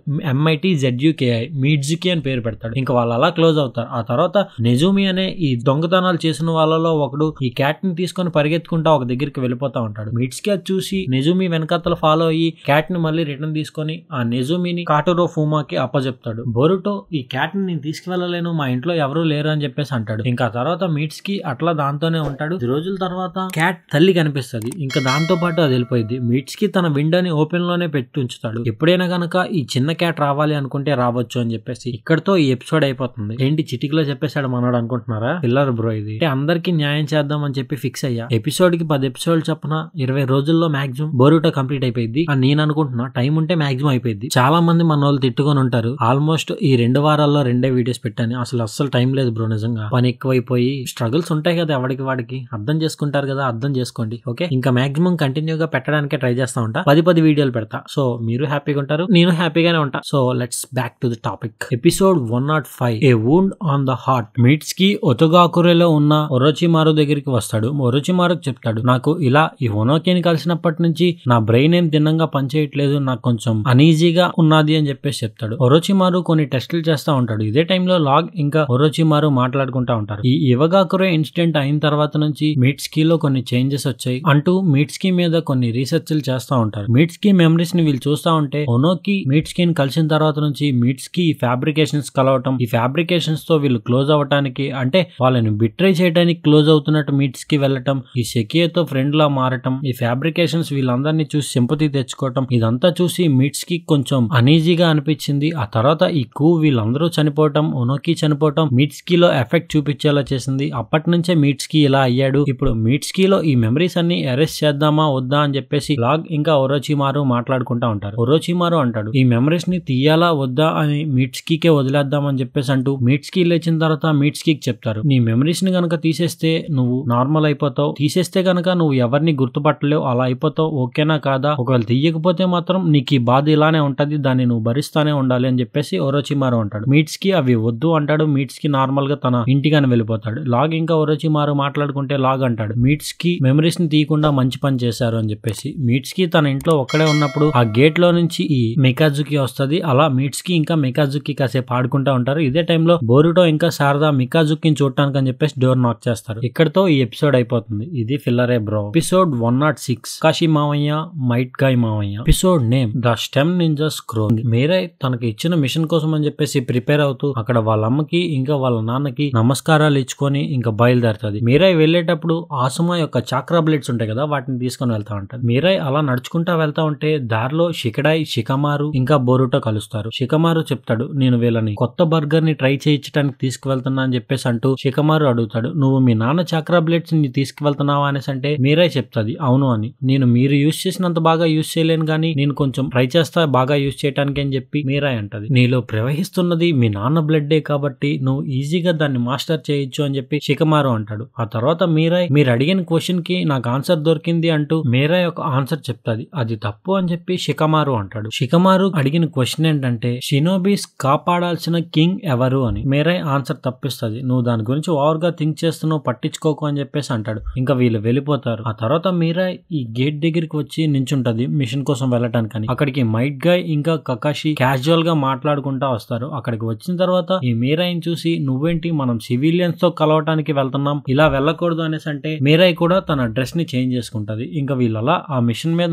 MITZUKI మీట్జుకి అని పేరు పెడతాడు. ఇంకా వాళ్ళు అలా క్లోజ్ అవుతారు. ఆ తర్వాత నెజుమి అనే ఈ దొంగతనాలు చేసిన వాళ్ళలో ఒకడు ఈ క్యాట్ ని తీసుకొని పరిగెత్తుకుంటా ఒక దగ్గరికి వెళ్ళిపోతా ఉంటాడు. మీట్స్ కి అది చూసి నెజుమి వెనకాతల ఫాలో అయ్యి క్యాట్ ని మళ్ళీ రిటర్న్ తీసుకొని ఆ నెజుమిని కాటోరో ఫుమాకి అప్పచెప్తాడు. బోరుటో ఈ క్యాట్ ని నేను తీసుకువెళ్ళలేను, మా ఇంట్లో ఎవరూ లేరు అని చెప్పేసి అంటాడు. ఇంకా తర్వాత మీట్స్ కి అట్లా దాంతోనే ఉంటాడు. రోజుల తర్వాత క్యాట్ తల్లి కనిపిస్తుంది. ఇంకా దాంతో పాటు అది వెళ్ళిపోయింది. మీట్స్ కి తన విండోని ఓపెన్ లోనే పెట్టి ఉంచుతాడు. ఎప్పుడైనా గనక ఈ చిన్న క్యాట్ రావాలి అనుకుంటే రావచ్చు అని చెప్పేసి. ఇక్కడతో ఈ ఎపిసోడ్ అయిపోతుంది. ఏంటి చిటికలో చెప్పేశాడు మనోడు అనుకుంటున్నారా? పిల్లర్ బ్రో ఇది. అందరికి న్యాయం చేద్దాం అని చెప్పి ఫిక్స్ అయ్యా. ఎపిసోడ్ కి 10 ఎపిసోడ్లు చెప్పిన 20 రోజుల్లో మాక్సిమం బోరుటో కంప్లీట్ అయిపోయింది అని నేను అనుకుంటున్నా. టైం ఉంటే మాక్సిమం అయిపోయింది. చాలా మంది మన వాళ్ళు తిట్టుకొని ఉంటారు, ఆల్మోస్ట్ ఈ 2 వారాల్లో 2 వీడియోస్ పెట్టాను, అసలు టైం లేదు బ్రో. నిజంగా పని ఎక్కువైపోయి స్ట్రగుల్స్ ఉంటాయి కదా ఎవరికి వాడికి, అర్థం చేసుకుంటారు కదా, అర్థం చేసుకోండి. ఓకే, ఇంకా మాక్సిమం కంటిన్యూగా పెట్టడానికే ట్రై చేస్తా ఉంటా. 10 వీడియోలు పెడతా. సో మీరు హ్యాపీగా ఉంటారు, నేను హ్యాపీగానే ఉంటా. So let's back to the topic. Episode 105 a wound on the heart. మీట్స్ కి ఒతోగాకురెలో ఉన్న ఒరోచిమారు దగ్గరికి వస్తాడు. ఒరోచిమారుకు చెప్తాడు, నాకు ఇలా ఈ హోనోకిని కలిసినప్పటి నుంచి నా బ్రెయిన్ ఏం తిన్నంగా పనిచేయట్లేదు, నాకు కొంచెం అనీజీగా ఉన్నది అని చెప్పేసి చెప్తాడు. ఒరోచిమారు కొన్ని టెస్టులు చేస్తా ఉంటాడు. ఇదే టైంలో లాగ్ ఇంకా ఒరోచిమారు మాట్లాడుకుంటా ఉంటారు. ఈ ఇవగాకురే ఇన్సిడెంట్ అయిన తర్వాత నుంచి మీట్స్ కి లో కొన్ని చేంజెస్ వచ్చాయి అంటూ మీట్స్ కి మీద కొన్ని రీసెర్చ్లు చేస్తా ఉంటారు. మీట్స్ కి మెమరీస్ ని వీళ్ళు చూస్తా ఉంటే హోనోకి మీట్స్ కి కలిసిన తర్వాత నుంచి మీట్స్ కి ఫ్యాబ్రికేషన్స్ కలవటం, ఈ ఫ్యాబ్రికేషన్స్ తో వీళ్ళు క్లోజ్ అవ్వటానికి అంటే వాళ్ళని బిట్రే చేయడానికి క్లోజ్ అవుతున్నట్టు మీట్స్ కి వెళ్ళటం, ఈ సెకియతో ఫ్రెండ్ లా మారటం, ఈ ఫ్యాబ్రికేషన్స్ వీళ్ళందరినీ చూసి సింపతి తెచ్చుకోవటం, ఇదంతా చూసి మీట్స్ కి కొంచెం అనీజీగా అనిపించింది. ఆ తర్వాత ఈ వీళ్ళందరూ చనిపోవటం, ఒనోకి చనిపోవటం మీట్స్ కి లో ఎఫెక్ట్ చూపించేలా చేసింది. అప్పటి నుంచే మీట్స్ కి ఇలా అయ్యాడు. ఇప్పుడు మీట్స్ కి లో ఈ మెమరీస్ అన్ని అరెస్ట్ చేద్దామా వద్దా అని చెప్పేసి లాగ్ ఇంకా ఒరోచిమారు మాట్లాడుకుంటా ఉంటారు. ఒరోచిమారు అంటాడు, ఈ మెమరీస్ ని తీయాలా వద్దా అని మీట్స్ కే వదిలేద్దాం అని చెప్పేసి అంటూ మీట్స్ కి లేచిన తర్వాత మీట్స్ కి చెప్తారు, నీ మెమరీస్ ని గనక తీసేస్తే నువ్వు నార్మల్ అయిపోతావు, తీసేస్తే గనక నువ్వు ఎవరిని గుర్తుపట్టలేవు, అలా అయిపోతావు, ఓకేనా కాదా? ఒకవేళ తీయకపోతే మాత్రం నీకు ఈ బాధ ఇలానే ఉంటది, దాన్ని నువ్వు భరిస్తానే ఉండాలి అని చెప్పేసి ఒరోచిమారు అంటాడు. మీట్స్ కి అవి వద్దు అంటాడు. మీట్స్ కి నార్మల్ గా తన ఇంటిగానే వెళ్ళిపోతాడు. లాగ్ ఇంకా ఒరోచిమారు మాట్లాడుకుంటే లాగ్ అంటాడు, మీట్స్ కి మెమరీస్ ని తీయకుండా మంచి పని చేశారు అని చెప్పేసి. మీట్స్ కి తన ఇంట్లో ఒక్కడే ఉన్నప్పుడు ఆ గేట్ లో నుంచి ఈ మికాజుకి వస్తది. అలా మీట్స్ కి ఇంకా మికాజుకి కాసేపు ఆడుకుంటా ఉంటారు. ఇదే టైంలో బోరుటో ఇంకా శారదా మికాజుకి చూడటానికి అని చెప్పేసి డోర్ నాక్ చేస్తారు. ఇక్కడతో ఈ ఎపిసోడ్ అయిపోతుంది. ఇది ఫిల్లరే బ్రో. ఎపిసోడ్ 106 కాశీ మావయ్య మైట్ గాయ్ మావయ్య. Episode name the stem ninja scroll. మీరే తనకి ఇచ్చిన మిషన్ కోసం అని చెప్పేసి ప్రిపేర్ అవుతూ అక్కడ వాళ్ళ అమ్మకి ఇంకా వాళ్ళ నాన్నకి నమస్కారాలు ఇచ్చుకొని ఇంకా బయలుదేరుతుంది. మీరై వెళ్ళేటప్పుడు ఆసుమా యొక్క చాక్రా బ్లేడ్స్ ఉంటాయి కదా, వాటిని తీసుకొని వెళ్తా ఉంటారు. మీరై అలా నడుచుకుంటా వెళ్తా ఉంటే దారిలో షికడాయ్, షికమారు ఇంకా బోరుటో కలుస్తారు. షికమారు చెప్తాడు, నేను వీళ్ళని కొత్త బర్గర్ ని ట్రై చేయించడానికి తీసుకువెళ్తున్నా అని చెప్పేసి అంటూ షికమారు అడుగుతాడు, నువ్వు మీ నాన్న చాక్రా బ్లేడ్స్ ని తీసుకువెళ్తున్నావా అనేసి అంటే మీరై చెప్తాది అవును అని. నేను మీరు యూజ్ చేసినంత బాగా యూజ్ చేయలేను గానీ నేను కొంచెం ట్రై చేస్తా బాగా యూజ్ చేయడానికి అని చెప్పి మీరై అంటది. నీలో ప్రవహిస్తున్నది మీ నాన్న బ్లడ్డే కాబట్టి నువ్వు ఈజీగా దాన్ని మాస్టర్ చేయొచ్చు అని చెప్పి షికమారు అంటాడు. ఆ తర్వాత మీరై మీరు అడిగిన క్వశ్చన్ కి నాకు ఆన్సర్ దొరికింది అంటూ మీరై ఒక ఆన్సర్ చెప్తాది. అది తప్పు అని చెప్పి షికమారు అంటాడు. షికమారు అడిగిన క్వశ్చన్ ఏంటంటే షినోబీస్ కాపాడాల్సిన కింగ్ ఎవరు అని. మీరై ఆన్సర్ తప్పిస్తుంది. నువ్వు దాని గురించి ఓవర్ గా థింక్ చేస్తున్నావు, పట్టించుకోకు అని చెప్పేసి అంటాడు. ఇంకా వీళ్ళు వెళ్ళిపోతారు. ఆ తర్వాత మీరై ఈ గేట్ దగ్గరికి వచ్చి నించుంటది మిషన్ కోసం వెళ్ళటానికి. అక్కడికి మైట్ గాయ్ ఇంకా కకాషి క్యాజువల్ గా మాట్లాడుకుంటా వస్తారు. అక్కడికి వచ్చిన తర్వాత ఈ మీరైని చూసి నువ్వేంటి మనం సివిలియన్స్ తో కలవటానికి వెళ్తున్నాం, ఇలా వెళ్ళకూడదు అనేసి అంటే మీరై కూడా తన డ్రెస్ ని చేంజ్ చేసుకుంటది. ఇంకా వీళ్ళలా ఆ మిషన్ మీద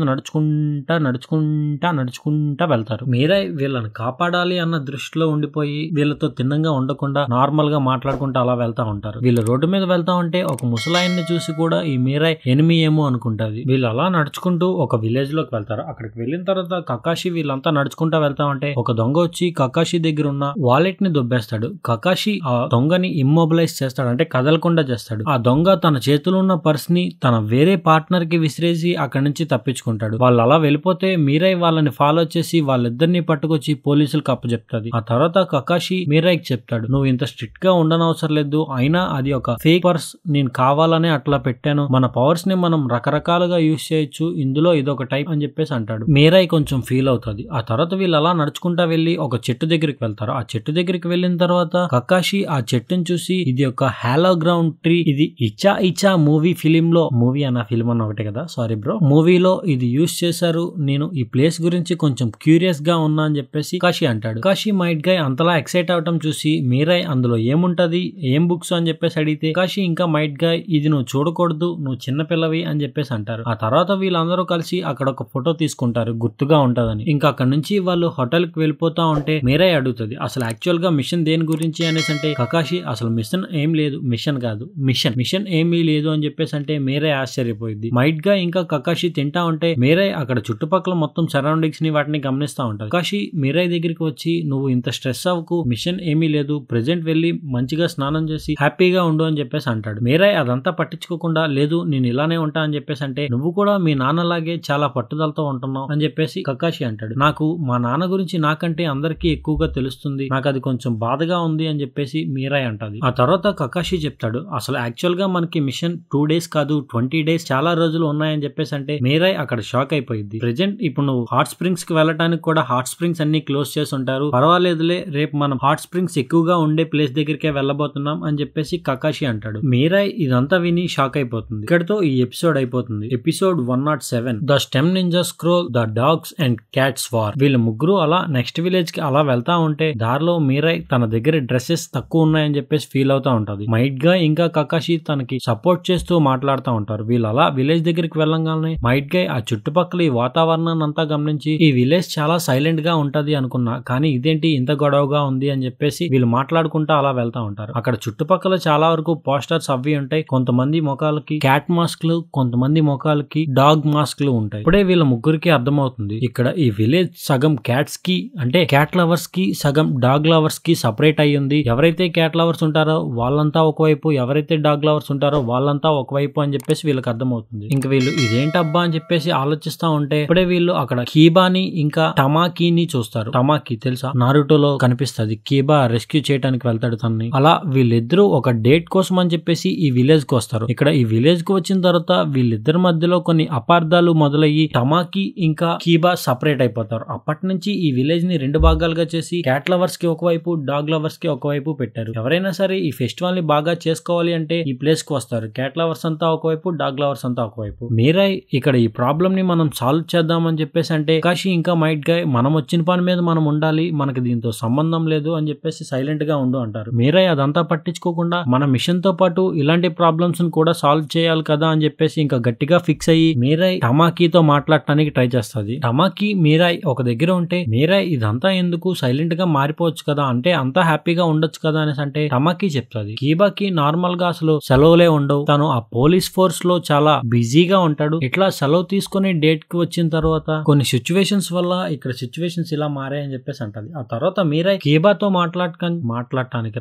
నడుచుకుంటా వెళ్తారు. మీరై వీళ్ళని కాపాడాలి అన్న దృష్టిలో ఉండిపోయి వీళ్ళతో తిన్నంగా ఉండకుండా నార్మల్ గా మాట్లాడుకుంటూ అలా వెళ్తా ఉంటారు. వీళ్ళు రోడ్డు మీద వెళ్తా ఉంటే ఒక ముసలాయన్ని చూసి కూడా ఈ మీరై ఎనిమి ఏమో అనుకుంటది. వీళ్ళు అలా నడుచుకుంటూ ఒక విలేజ్ లోకి వెళ్తారు. అక్కడికి వెళ్ళిన తర్వాత కకాషి వీళ్ళంతా నడుచుకుంటా వెళ్తా ఉంటే ఒక దొంగ వచ్చి కకాషి దగ్గర ఉన్న వాలెట్ ని దొబ్బేస్తాడు. కకాషి ఆ దొంగని ఇమ్మొబిలైజ్ చేస్తాడు, అంటే కదలకుండా చేస్తాడు. ఆ దొంగ తన చేతిలో ఉన్న పర్స్ ని తన వేరే పార్ట్నర్ కి విసిరేసి అక్కడి నుంచి తప్పించుకుంటాడు. వాళ్ళు అలా వెళ్ళిపోతే మీరై వాళ్ళని ఫాలో చేసి వాళ్ళిద్దరిని పట్టుకొచ్చి పోలీసులకు అప్పచెప్తాది. ఆ తర్వాత కకాషి మీరైకి చెప్తాడు, నువ్వు ఇంత స్ట్రిక్ట్ గా ఉండనవసరం లేదు, అయినా అది ఒక ఫేక్ పర్స్, నేను కావాలనే అట్లా పెట్టాను, మన పవర్స్ ని మనం రకరకాలుగా యూజ్ చేయొచ్చు, ఇందులో ఇదొక టైప్ అని చెప్పేసి అంటాడు. మీరై కొంచెం ఫీల్ అవుతుంది. ఆ తర్వాత వీళ్ళు అలా నడుచుకుంటా వెళ్ళి వెళ్లి ఒక చెట్టు దగ్గరికి వెళ్తారు. ఆ చెట్టు దగ్గరికి వెళ్ళిన తర్వాత కకాషి ఆ చెట్టును చూసి ఇది ఒక హాలోగ్రౌండ్ ట్రీ, ఇది ఇచా మూవీ అన్న ఫిలిం అన్న ఒకటే కదా, సారీ బ్రో, మూవీలో ఇది యూజ్ చేశారు. నేను ఈ ప్లేస్ గురించి కొంచెం క్యూరియస్ గా ఉన్నా అని చెప్పేసి కకాషి అంటాడు. కకాషి మైట్ గాయ్ అంతలా ఎక్సైట్ అవటం చూసి మీరాయ్ అందులో ఏముంటది, ఏం బుక్స్ అని చెప్పేసి అడిగితే కకాషి ఇంకా మైట్ గాయ్ ఇది నువ్వు చూడకూడదు, నువ్వు చిన్న పిల్లవి అని చెప్పేసి అంటారు. ఆ తర్వాత వీళ్ళందరూ కలిసి అక్కడ ఒక ఫోటో తీసుకుంటారు గుర్తుగా ఉంటదని. ఇంకా అక్కడ నుంచి వాళ్ళు హోటల్ కి వెళ్ళిపోతా ఉంటే మీరాయ్ అడుగుతుంది అసలు యాక్చువల్ గా మిషన్ దేని గురించి అనేసి అంటే కకాషి అసలు మిషన్ ఏం లేదు, మిషన్ కాదు మిషన్ ఏమీ లేదు అని చెప్పేసి అంటే మీరాయ్ ఆశ్చర్యపోయింది. మైట్ గా ఇంకా కకాషి తింటా ఉంటే మీరాయ్ అక్కడ చుట్టుపక్కల మొత్తం సరౌండింగ్స్ ని వాటిని గమనిస్తా ఉంటారు. కకాషి మీరాయ్ దగ్గరికి వచ్చి నువ్వు ఇంత స్ట్రెస్ అవ్వకు, మిషన్ ఏమీ లేదు, ప్రెజెంట్ వెళ్ళి మంచిగా స్నానం చేసి హ్యాపీగా ఉండు అని చెప్పేసి అంటాడు. మీరాయ్ అదంతా పట్టించుకోకుండా లేదు నేను ఇలానే ఉంటా అని చెప్పేసి అంటే నువ్వు కూడా మీ నాన్నలాగే చాలా పట్టుదలతో ఉంటున్నావు అని చెప్పేసి కకాషి అంటాడు. నాకు మా నాన్న గురించి నాకంటే అందరికీ ఎక్కువగా తెలుస్తుంది, నాకు అది కొంచెం బాధగా ఉంది అని చెప్పేసి మీరాయ్ అంటది. ఆ తర్వాత కకాషి చెప్తాడు అసలు యాక్చువల్ గా మనకి మిషన్ 2 days కాదు 20 days చాలా రోజులు ఉన్నాయని చెప్పేసి అంటే మీరాయ్ అక్కడ షాక్ అయిపోయింది. ప్రెజెంట్ ఇప్పుడు నువ్వు హాట్ స్ప్రింగ్స్ కి వెళ్ళడానికి కూడా హాట్ స్ప్రింగ్స్ అన్ని క్లోజ్ చేసి ఉంటారు, పర్వాలేదులే రేపు మనం హాట్ స్ప్రింగ్స్ ఎక్కువగా ఉండే ప్లేస్ దగ్గరికే వెళ్ళబోతున్నాం అని చెప్పేసి కకాషి అంటాడు. మీరాయ్ ఇదంతా విని షాక్ అయిపోతుంది. ఇక్కడతో ఈ ఎపిసోడ్ అయిపోతుంది. Episode 107 the stem ninja scroll the dogs and cats war. వీళ్ళు ముగ్గురు అలా నెక్స్ట్ విలేజ్ కి అలా వెళ్తా ఉంటే దారిలో మీరాయ్ తన దగ్గర డ్రెస్సెస్ తక్కువ ఉన్నాయని చెప్పేసి ఫీల్ అవుతా ఉంటది. మైట్ గా ఇంకా కకాషి తనకి సపోర్ట్ చేస్తూ మాట్లాడుతూ ఉంటారు. వీళ్ళు అలా విలేజ్ దగ్గరికి వెళ్ళంగానే మైట్ గా ఆ చుట్టుపక్కల ఈ వాతావరణాన్ని అంతా గమనించి ఈ విలేజ్ చాలా సైలెంట్ గా ఉంటది అనుకున్నా, కానీ ఇదేంటి ఇంత గొడవగా ఉంది అని చెప్పేసి వీళ్ళు మాట్లాడుకుంటా అలా వెళ్తా ఉంటారు. అక్కడ చుట్టుపక్కల చాలా వరకు పోస్టర్స్ అవి ఉంటాయి. కొంతమంది ముఖాలకి క్యాట్ మాస్క్లు, కొంతమంది ముఖాలకి డాగ్ మాస్క్లు ఉంటాయి. ఇప్పుడే వీళ్ళ ముగ్గురికి అర్థమవుతుంది ఇక్కడ ఈ విలేజ్ సగం క్యాట్స్ కి అంటే క్యాట్ లవర్స్ కి, సగం డాగ్ లవర్స్ కి సపరేట్ అయ్యింది. ఎవరైతే క్యాట్ లవర్స్ ఉంటారో వాళ్ళంతా ఒకవైపు, ఎవరైతే డాగ్ లవర్స్ ఉంటారో వాళ్ళంతా ఒకవైపు అని చెప్పేసి వీళ్ళకి అర్థమవుతుంది. ఇంకా వీళ్ళు ఇదేంటబ్బా అని చెప్పేసి ఆలోచిస్తా ఉంటే ఇప్పుడే వీళ్ళు అక్కడ కీబాని ఇంకా టమాకీని చూస్తారు. టమాకీ తెలుసా, నారుటోలో కనిపిస్తుంది. కీబా రెస్క్యూ చేయడానికి వెళ్తాడు తనని. అలా వీళ్ళిద్దరూ ఒక డేట్ కోసం అని చెప్పేసి ఈ విలేజ్ కి వస్తారు. ఇక్కడ ఈ విలేజ్ కి వచ్చిన తర్వాత వీళ్ళిద్దరి మధ్యలో కొన్ని అపార్థాలు మొదలయ్యి టమాకీ ఇంకా కీబా సపరేట్ అయిపోతారు. అప్పటి నుంచి ఈ విలేజ్ ని 2 భాగాలుగా చేసి క్యాట్ లవర్స్ కి ఒకవైపు, డాగ్ లవర్స్ కి ఒకవైపు పెట్టారు. ఎవరైనా సరే ఈ ఫెస్టివల్ ని బాగా చేసుకోవాలి అంటే ఈ ప్లేస్ కి వస్తారు. క్యాట్ లవర్స్ అంతా ఒకవైపు, డాగ్ లవర్స్ అంతా ఒకవైపు. మీరాయ్ ఇక్కడ ఈ ప్రాబ్లం ని మనం సాల్వ్ చేద్దామని చెప్పేసి అంటే కాశీ ఇంకా మైట్ గాయ్ మనం వచ్చిన పని మీద మనం ఉండాలి, మనకి దీంతో సంబంధం లేదు అని చెప్పేసి సైలెంట్ గా ఉండు అంటారు. మీరాయ్ అదంతా పట్టించుకోకుండా మన మిషన్ తో పాటు ఇలాంటి ప్రాబ్లమ్స్ ని కూడా సాల్వ్ చేయాలి కదా అని చెప్పేసి ఇంకా గట్టిగా ఫిక్స్ అయ్యి మీరాయ్ టమాకీతో మాట్లాడటానికి ట్రై చేస్తుంది. టమాకీ మీరాయ్ ఒక దగ్గర ఉంటే మీరాయ్ ఇదంతా ఎందుకు, సైలెంట్ గా మారిపోవచ్చు కదా, అంటే అంతా హ్యాపీగా ఉండొచ్చు కదా అనేసి అంటే టమాకీ చెప్తుంది. కీబాకి నార్మల్ గా అసలు సెలవులే ఉండవు, తను ఆ పోలీస్ ఫోర్స్ లో చాలా బిజీగా ఉంటాడు. ఇట్లా సెలవు తీసుకుని డేట్ కి వచ్చిన తర్వాత కొన్ని సిచ్యువేషన్స్ వల్ల ఇక్కడ సిచ్యువేషన్స్ ఇలా మారాయని చెప్పేసి అంటది. ఆ తర్వాత మీరాయ్ కీబాతో మాట్లాడటానికి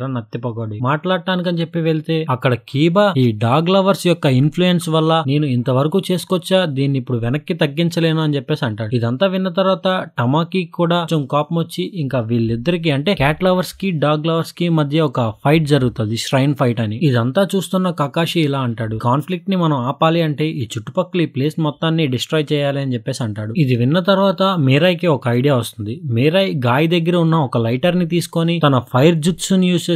అని చెప్పి వెళ్తే అక్కడ కీబా ఈ డాగ్ లవర్స్ యొక్క ఇన్ఫ్లుయెన్స్ వల్ల నేను ఇంతవరకు చేసుకొచ్చా, దీన్ని ఇప్పుడు వెనక్కి తగ్గించలేను అని చెప్పేసి అంటాడు. ఇదంతా విన్న తర్వాత టమాకీ కూడా కొంచెం కోపం వచ్చి ఇంకా వీళ్ళిద్దరికి అంటే క్యాట్ లవర్స్ కి, డాగ్ లవర్స్ కి మధ్య ఒక ఫైట్ జరుగుతుంది, ష్రైన్ ఫైట్ అని. ఇదంతా చూస్తున్న కకాషి ఇలా అంటాడు, కాన్ఫ్లిక్ట్ ని మనం ఆపాలి అంటే ఈ చుట్టుపక్కల ఈ ప్లేస్ మొత్తాన్ని డిస్ట్రాయ్ చేయాలి అని చెప్పేసి అంటాడు. ఇది విన్న తర్వాత మీరాయ్ కి ఒక ఐడియా వస్తుంది. మీరాయ్ గాయ్ దగ్గర ఉన్న ఒక లైటర్ ని తీసుకొని తన ఫైర్ జుట్సుని యూజ్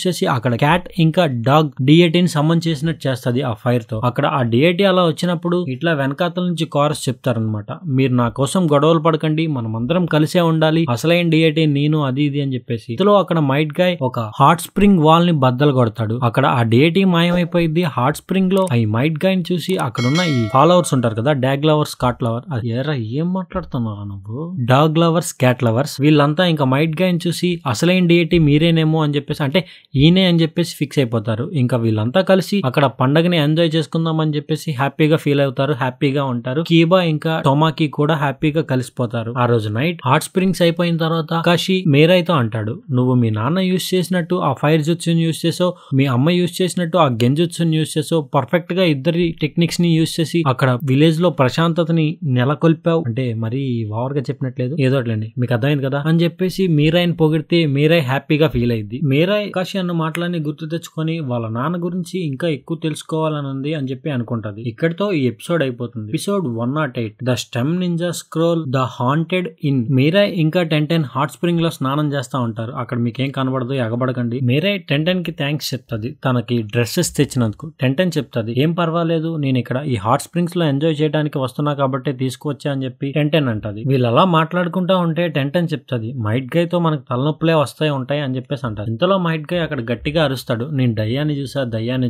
చేసి అక్కడ క్యాట్ ఇంకా డాగ్ డిఏటీని సమ్మన్ చేసినట్టు చేస్తుంది ఆ ఫైర్ తో. అక్కడ ఆ డిఏటీ అలా వచ్చినప్పుడు ఇట్లా వెనకాతల నుంచి కారస్ చెప్తారనమాట, మీరు నా కోసం గొడవలు పడకండి, మనం అందరం కలిసే ఉండాలి, అసలైన డిఏటీ నేను అది ఇది అని చెప్పేసి. ఇందులో అక్కడ మైట్ గాయ్ ఒక హాట్ స్ప్రింగ్ వాల్ ని బద్దలు కొడతాడు. అక్కడ ఆ డిఏటీ మాయమైపోయింది. హాట్ స్ప్రింగ్ లో ఈ మైట్ గాయ్ ని చూసి అక్కడున్న ఈ ఫాలోవర్స్ ఉంటారు కదా, డాగ్ లవర్స్, కాట్ లవర్, అది ఎరా ఏం మాట్లాడుతున్నారా నువ్వు, డాగ్ లవర్స్, క్యాట్ లవర్స్, వీళ్ళంతా ఇంకా మైట్ గాయ్ ని చూసి అసలైన డిఏటీ మీరేనేమో అని చెప్పేసి అంటే ఈయనే అని చెప్పేసి ఫిక్స్ అయిపోతారు. ఇంకా వీళ్ళంతా కలిసి అక్కడ పండగని ఎంజాయ్ చేసుకుందాం అని చెప్పేసి హ్యాపీగా ఫీల్ అవుతారు, హ్యాపీగా ఉంటారు. కీబా ఇంకా టొమాకి కూడా హ్యాపీగా కలిసిపోతారు. ఆ రోజు నైట్ హాట్ స్ప్రింగ్స్ అయిపోయిన తర్వాత కాశీ మీరాయ్ తో అంటాడు, నువ్వు మీ నాన్న యూజ్ చేసినట్టు ఆ ఫైర్ జుట్సుని యూజ్ చేసావు, మీ అమ్మ యూజ్ చేసినట్టు ఆ గెంజుట్సుని యూజ్ చేసావు, పర్ఫెక్ట్ గా ఇద్దరి టెక్నిక్స్ ని యూజ్ చేసి అక్కడ విలేజ్ లో ప్రశాంతతని నెలకొల్పావు, అంటే మరి ఓవర్ గా చెప్పినట్లేదు, ఏదోట్లేండి మీకు అర్థమైంది కదా అని చెప్పేసి మీరాయ్ని పొగిడితే మీరాయ్ హ్యాపీగా ఫీల్ అయింది. మీరాయ్ కాశీ అన్న మాటలన్నీ గుర్తు తెచ్చుకొని వాళ్ళ నాన్న గురించి ఇంకా ఎక్కువ తెలుసుకోవాలనుంది అని చెప్పి అనుకుంటది. ఇక్కడితో ఈ ఎపిసోడ్ అయిపోతుంది. Episode 108 the stem ninja scroll the haunted in scene Mirai ఇంకా టెంటెన్ హాట్ స్ప్రింగ్ లో స్నానం చేస్తా ఉంటారు. అక్కడ మీకేం కనబడదు, ఎగబడకండి. మీరై టెంటెన్ కి థ్యాంక్స్ చెప్తుంది తనకి డ్రెస్సెస్ తెచ్చినందుకు. టెంటెన్ చెప్తుంది ఏం పర్వాలేదు, నేను ఇక్కడ ఈ హాట్ స్ప్రింగ్స్ లో ఎంజాయ్ చేయడానికి వస్తున్నా కాబట్టి తీసుకువచ్చా అని చెప్పి టెంటెన్ అంటది. వీళ్ళు అలా మాట్లాడుకుంటా ఉంటే టెంటెన్ చెప్తుంది మైట్ గై తో మనకు తలనొప్పులే ఉంటాయి అని చెప్పేసి అంటారు. ఇంతలో మైట్ గై అక్కడ గట్టిగా అరుస్తాడు, నేను దయ్యాన్ని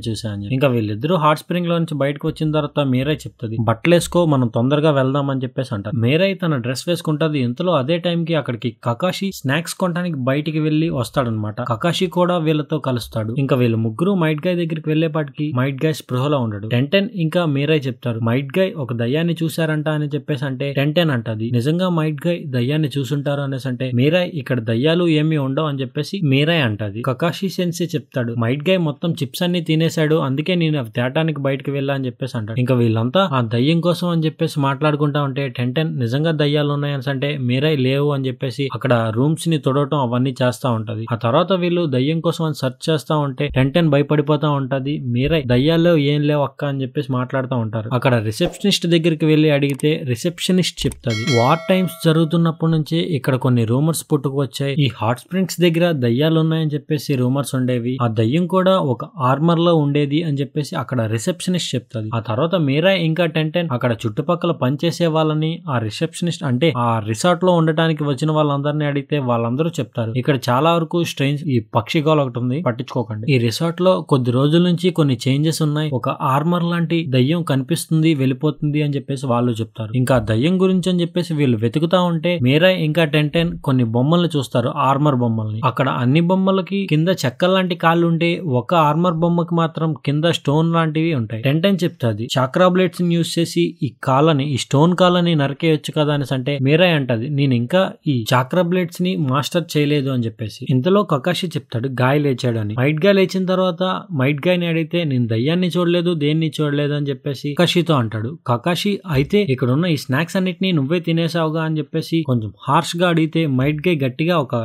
చూసా అని. ఇంకా వీళ్ళిద్దరూ హాట్ స్ప్రింగ్ లో నుంచి బయటకు వచ్చిన తర్వాత మీరై చెప్తుంది బట్టలేసుకో, మనం తొందరగా వెళ్దాం అని చెప్పేసి అంటారు. మీరై తన డ్రెస్ వేసుకుంటది. ఇంతలో అదే టైం కి అక్కడికి కకాషి స్నాక్స్ కొనడానికి బయటికి వెళ్లి వస్తాడనమాట. కకాషి కూడా వీళ్ళతో కలుస్తాడు. ఇంకా వీళ్ళు ముగ్గురు మైట్ గై దగ్గరికి వెళ్లేపాటికి మైట్ గై స్పృహలో ఉండడు. టెంటెన్ ఇంకా మీరై చెప్తారు మైట్ గై ఒక దయ్యాన్ని చూసారంట అని చెప్పేసి అంటే టెంటెన్ అంటది నిజంగా మైట్ గై దయ్యాన్ని చూసుంటారు అనేసి అంటే మీరై ఇక్కడ దయ్యాలు ఏమీ ఉండవు అని చెప్పేసి మీరై అంటది. కకాషి సెన్సే చెప్తాడు మైట్ గై మొత్తం చిప్స్ అన్ని తినేశాడు, అందుకే నేను అవి తేటానికి బయటకు వెళ్ళా అని చెప్పేసి అంటాడు. ఇంకా వీళ్ళంతా ఆ దయ్యం కోసం అని చెప్పేసి మాట్లాడుకుంటా ఉంటే టెంటెన్ నిజంగా దయ్యాలు ఉన్నాయని అంటే మీరై లేవు అని చెప్పేసి అక్కడ రూమ్స్ ని తొడవటం అవన్నీ చేస్తా ఉంటది. ఆ తర్వాత వీళ్ళు దయ్యం కోసం అని సెర్చ్ చేస్తా ఉంటే టెంటెన్ భయపడిపోతా ఉంటది. మీరై దయ్యాల్లో ఏం లేవు అక్క అని చెప్పేసి మాట్లాడుతూ ఉంటారు. అక్కడ రిసెప్షనిస్ట్ దగ్గరికి వెళ్లి అడిగితే రిసెప్షనిస్ట్ చెప్తాది వార్ టైమ్స్ జరుగుతున్నప్పటి నుంచి ఇక్కడ కొన్ని రూమర్స్ పుట్టుకు వచ్చాయి. ఈ హాట్ స్ప్రింగ్స్ దగ్గర దయ్యాలు ఉన్నాయని చెప్పేసి రూమర్స్ ఉండేవి. ఆ దయ్యం కూడా ఒక ఆర్మర్ లో ఉండేది అని చెప్పేసి అక్కడ రిసెప్షనిస్ట్ చెప్తాది. ఆ తర్వాత మీరై ఇంకా టెంటెన్ అక్కడ చుట్టుపక్కల పనిచేసే వాళ్ళని ఆ రిసెప్షనిస్ట్ అంటే ఆ రిసార్ట్ లో ఉండటానికి వచ్చిన వాళ్ళందరినీ అడిగితే వాళ్ళందరూ చెప్తారు ఇక్కడ చాలా వరకు స్ట్రేంజ్ ఈ పక్షి గోల్ ఒకటి ఉంది, పట్టించుకోకండి. ఈ రిసార్ట్ లో కొద్ది రోజుల నుంచి కొన్ని చేంజెస్ ఉన్నాయి, ఒక ఆర్మర్ లాంటి దయ్యం కనిపిస్తుంది వెళ్ళిపోతుంది అని చెప్పేసి వాళ్ళు చెప్తారు. ఇంకా దయ్యం గురించి అని చెప్పేసి వీళ్ళు వెతుకుతా ఉంటే మీరై ఇంకా టెంటెన్ కొన్ని బొమ్మల్ని చూస్తారు, ఆర్మర్ బొమ్మల్ని. అక్కడ అన్ని బొమ్మలకి కింద చెక్కల లాంటి కాళ్ళు ఉంటే ఒక ఆర్మర్ బొమ్మకి మాత్రం కింద స్టోన్ లాంటివి ఉంటాయి. టెంటెన్ చెప్తాది చాక్రా బ్లేడ్స్ యూజ్ చేసి ఈ కాళ్ళని ఈ స్టోన్ కాళ్ళని నరికేయొచ్చు కదా అని అంటే మీరై అంటది నేను ఇంకా ఈ చాక్రా బ్లేడ్స్ ని మాస్టర్ చేయలేదు అని చెప్పేసి. ఇంతలో కకాషి చెప్తాడు గాయ లేచాడు అని. మైట్ గాయ్ లేచిన తర్వాత మైట్ గాయ్ ని అడిగితే నేను దయ్యాన్ని చూడలేదు దేన్ని చూడలేదు అని చెప్పేసి కకాషితో అంటాడు. కకాషి అయితే ఇక్కడ ఉన్న ఈ స్నాక్స్ అన్నిటిని నువ్వే తినేసావుగా అని చెప్పేసి కొంచెం హార్ష్ గా అడిగితే మైట్ గాయ్ గట్టిగా ఒక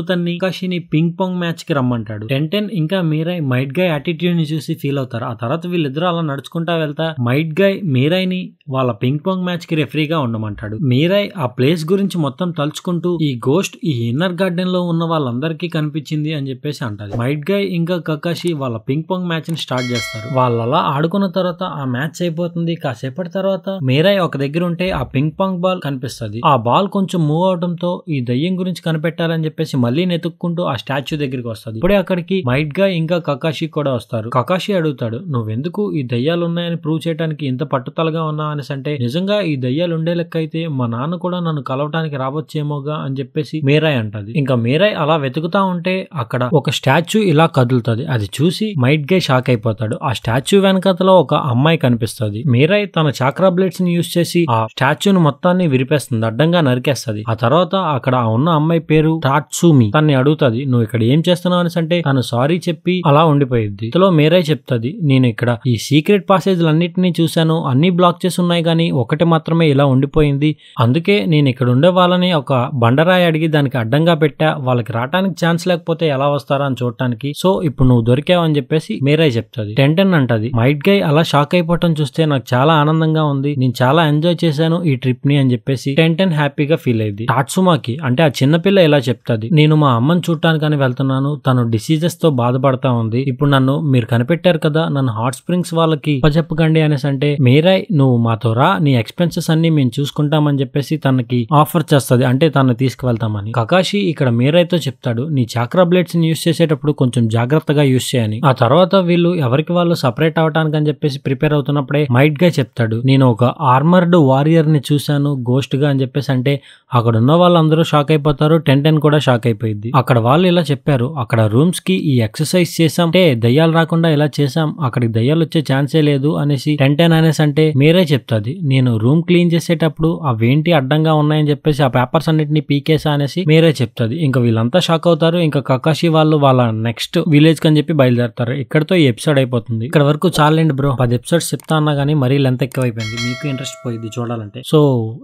తన్ని కకాషిని పింగ్ పాంగ్ మ్యాచ్ కి రమ్మంటాడు. టెంటెన్ ఇంకా మీరై మైట్ గాయ్ యాటిట్యూడ్ ని చూసి ఫీల్ అవుతారు. ఆ తర్వాత వీళ్ళిద్దరూ అలా నడుచుకుంటా వెళ్తా మైట్ గాయ్ మీరై ని వాళ్ళ పింగ్ పాంగ్ మ్యాచ్ కి రెఫరీగా ఉండమంటాడు. మీరై ఆ ప్లేస్ గురించి మొత్తం తలుచుకుంటూ ఈ గోస్ట్ ఈ ఇన్నర్ గార్డెన్ లో ఉన్న వాళ్ళందరికీ కనిపించింది అని చెప్పేసి అంటది. మైట్ గాయ్ ఇంకా కకాషి వాళ్ళ పింగ్ పాంగ్ మ్యాచ్ ని స్టార్ట్ చేస్తారు. వాళ్ళు అలా ఆడుకున్న తర్వాత ఆ మ్యాచ్ అయిపోతుంది. కాసేపటి తర్వాత మీరై ఒక దగ్గర ఉంటే ఆ పింగ్ పాంగ్ బాల్ కనిపిస్తుంది. ఆ బాల్ కొంచెం మూవ్ అవడంతో ఈ దయ్యం గురించి కనిపెట్టాలని చెప్పేసి మళ్ళీ నెతుక్కుంటూ ఆ స్టాచ్యూ దగ్గరికి వస్తుంది. ఇప్పుడే అక్కడికి మైట్ గాయ్ ఇంకా కకాషి కూడా వస్తారు. కకాషి అడుగుతాడు నువ్వెందుకు ఈ దయ్యాలు ఉన్నాయని ప్రూవ్ చేయడానికి ఇంత పట్టుదలగా ఉన్నా అని అంటే నిజంగా ఈ దయ్యాలు ఉండే లెక్క అయితే మా నాన్న కూడా నన్ను కలవటానికి రావచ్చేమోగా అని చెప్పేసి మీరై అంటది. ఇంకా మీరై అలా వెతుకుతా ఉంటే అక్కడ ఒక స్టాచ్యూ ఇలా కదులుతుంది. అది చూసి మైట్ గై షాక్ అయిపోతాడు. ఆ స్టాచ్యూ వెనకతలో ఒక అమ్మాయి కనిపిస్తుంది. మీరై తన చాక్రా బ్లేడ్స్ ని యూజ్ చేసి ఆ స్టాచ్యూను మొత్తాన్ని విరిపేస్తుంది, అడ్డంగా నరికేస్తుంది. ఆ తర్వాత అక్కడ ఉన్న అమ్మాయి పేరు టాట్సుమి. తన్ని అడుగుతుంది నువ్వు ఇక్కడ ఏం చేస్తున్నావు అని అంటే తను సారీ చెప్పి అలా ఉండిపోయింది. ఇంతలో మీరై చెప్తుంది నేను ఇక్కడ ఈ సీక్రెట్ పాసేజ్ అన్నిటినీ చూశాను, అన్ని బ్లాక్ చేసి ఉన్నాయి కానీ ఒకటి మాత్రమే ఇలా ఉండిపోయింది, అందుకే నేను ఇక్కడ ఉండే వాళ్ళని ఒక బండరాయి అడిగి దానికి అడ్డంగా పెట్టా, వాళ్ళకి రావడానికి ఛాన్స్ లేకపోతే ఎలా వస్తారా అని చూడటానికి, సో ఇప్పుడు నువ్వు దొరికావు అని చెప్పేసి మీరై చెప్తుంది. టెంటెన్ అంటది మైట్ గై అలా షాక్ అయిపోవటం చూస్తే నాకు చాలా ఆనందంగా ఉంది, నేను చాలా ఎంజాయ్ చేశాను ఈ ట్రిప్ ని అని చెప్పేసి టెంటెన్ హ్యాపీగా ఫీల్ అయింది. టాట్సుమాకి అంటే ఆ చిన్నపిల్ల ఇలా చెప్తుంది నేను మా అమ్మని చూడటానికని వెళ్తున్నాను, తను డిసీజెస్ తో బాధపడతా ఉంది, ఇప్పుడు నన్ను మీరు కనిపెట్టారు కదా, నన్ను హాట్ స్ప్రింగ్స్ వాళ్ళకి చెప్పకండి అనేసి అంటే మీరై నువ్వు మాతో రా, నీ ఎక్స్పెన్సెస్ అన్ని మేము చూసుకుంటామని చెప్పేసి తనకి ఆఫర్ చేస్తుంది, అంటే తను తీసుకువెళ్తామని. కకాషి ఇక్కడ మీరైతో చెప్తాడు నీ చాక్రా బ్లేడ్స్ ని యూజ్ చేసేటప్పుడు కొంచెం జాగ్రత్తగా యూజ్ చేయని. ఆ తర్వాత వీళ్ళు ఎవరికి వాళ్ళు సపరేట్ అవటానికి అని చెప్పేసి ప్రిపేర్ అవుతున్నప్పుడే మైట్ గా చెప్తాడు నేను ఒక ఆర్మర్డ్ వారియర్ ని చూశాను గోస్ట్ గా అని చెప్పేసి అంటే అక్కడ ఉన్న వాళ్ళందరూ షాక్ అయిపోతారు. టెంటెన్ కూడా షాక్ అయిపోయింది. అక్కడ వాళ్ళు ఇలా చెప్పారు అక్కడ రూమ్స్ కి ఈ ఎక్సర్సైజ్ చేసాం అంటే దయ్యాలు రాకుండా ఇలా చేసాం, అక్కడికి దయ్యాలు వచ్చే ఛాన్సే లేదు అనేసి టెంటెన్ అనేసి అంటే మీరే చెప్తాది నేను రూమ్ క్లీన్ చేసేటప్పుడు అవేంటి అడ్డంగా ఉన్నాయని చెప్పేసి ఆ పేపర్స్ అన్నిటిని పీకేసా అనేసి మీరే చెప్తాది. ఇంకా వీళ్ళంతా షాక్ అవుతారు. ఇంకా కకాషి వాళ్ళు వాళ్ళ నెక్స్ట్ విలేజ్ కని చెప్పి బయలుదేరతారు. ఇక్కడతో ఈ ఎపిసోడ్ అయిపోతుంది. ఇక్కడ వరకు చాలండి బ్రో, 10 ఎపిసోడ్స్ చెప్తా అన్నా కానీ మరీ లెంత్ ఎక్కువ అయిపోయింది, మీకు ఇంట్రెస్ట్ పోయింది చూడాలంటే. సో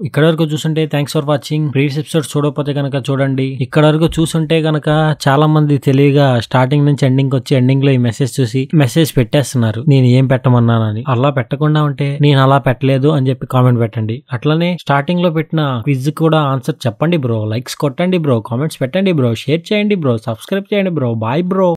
ఇక్కడ వరకు చూసుంటే thanks for watching. Previous episodes చూడకపోతే కనుక చూడండి. ఇక్కడ వరకు చూసుంటే కనుక చాలా మంది తెలివిగా స్టార్టింగ్ నుంచి ఎండింగ్ వచ్చి ఎండింగ్ లో ఈ మెసేజ్ చూసి మెసేజ్ పెట్టేస్తున్నారు నేను ఏం పెట్టమన్నానని. అలా పెట్టకుండా ఉంటే నేను అలా పెట్టలేదు అని చెప్పి కామెంట్ పెట్టండి. అట్లనే స్టార్టింగ్ లో పెట్టిన క్విజ్ కూడా ఆన్సర్ చెప్పండి బ్రో. లైక్స్ కొట్టండి బ్రో, కామెంట్స్ పెట్టండి బ్రో, షేర్ చేయండి బ్రో, సబ్స్క్రైబ్ చేయండి బ్రో. Bye bro.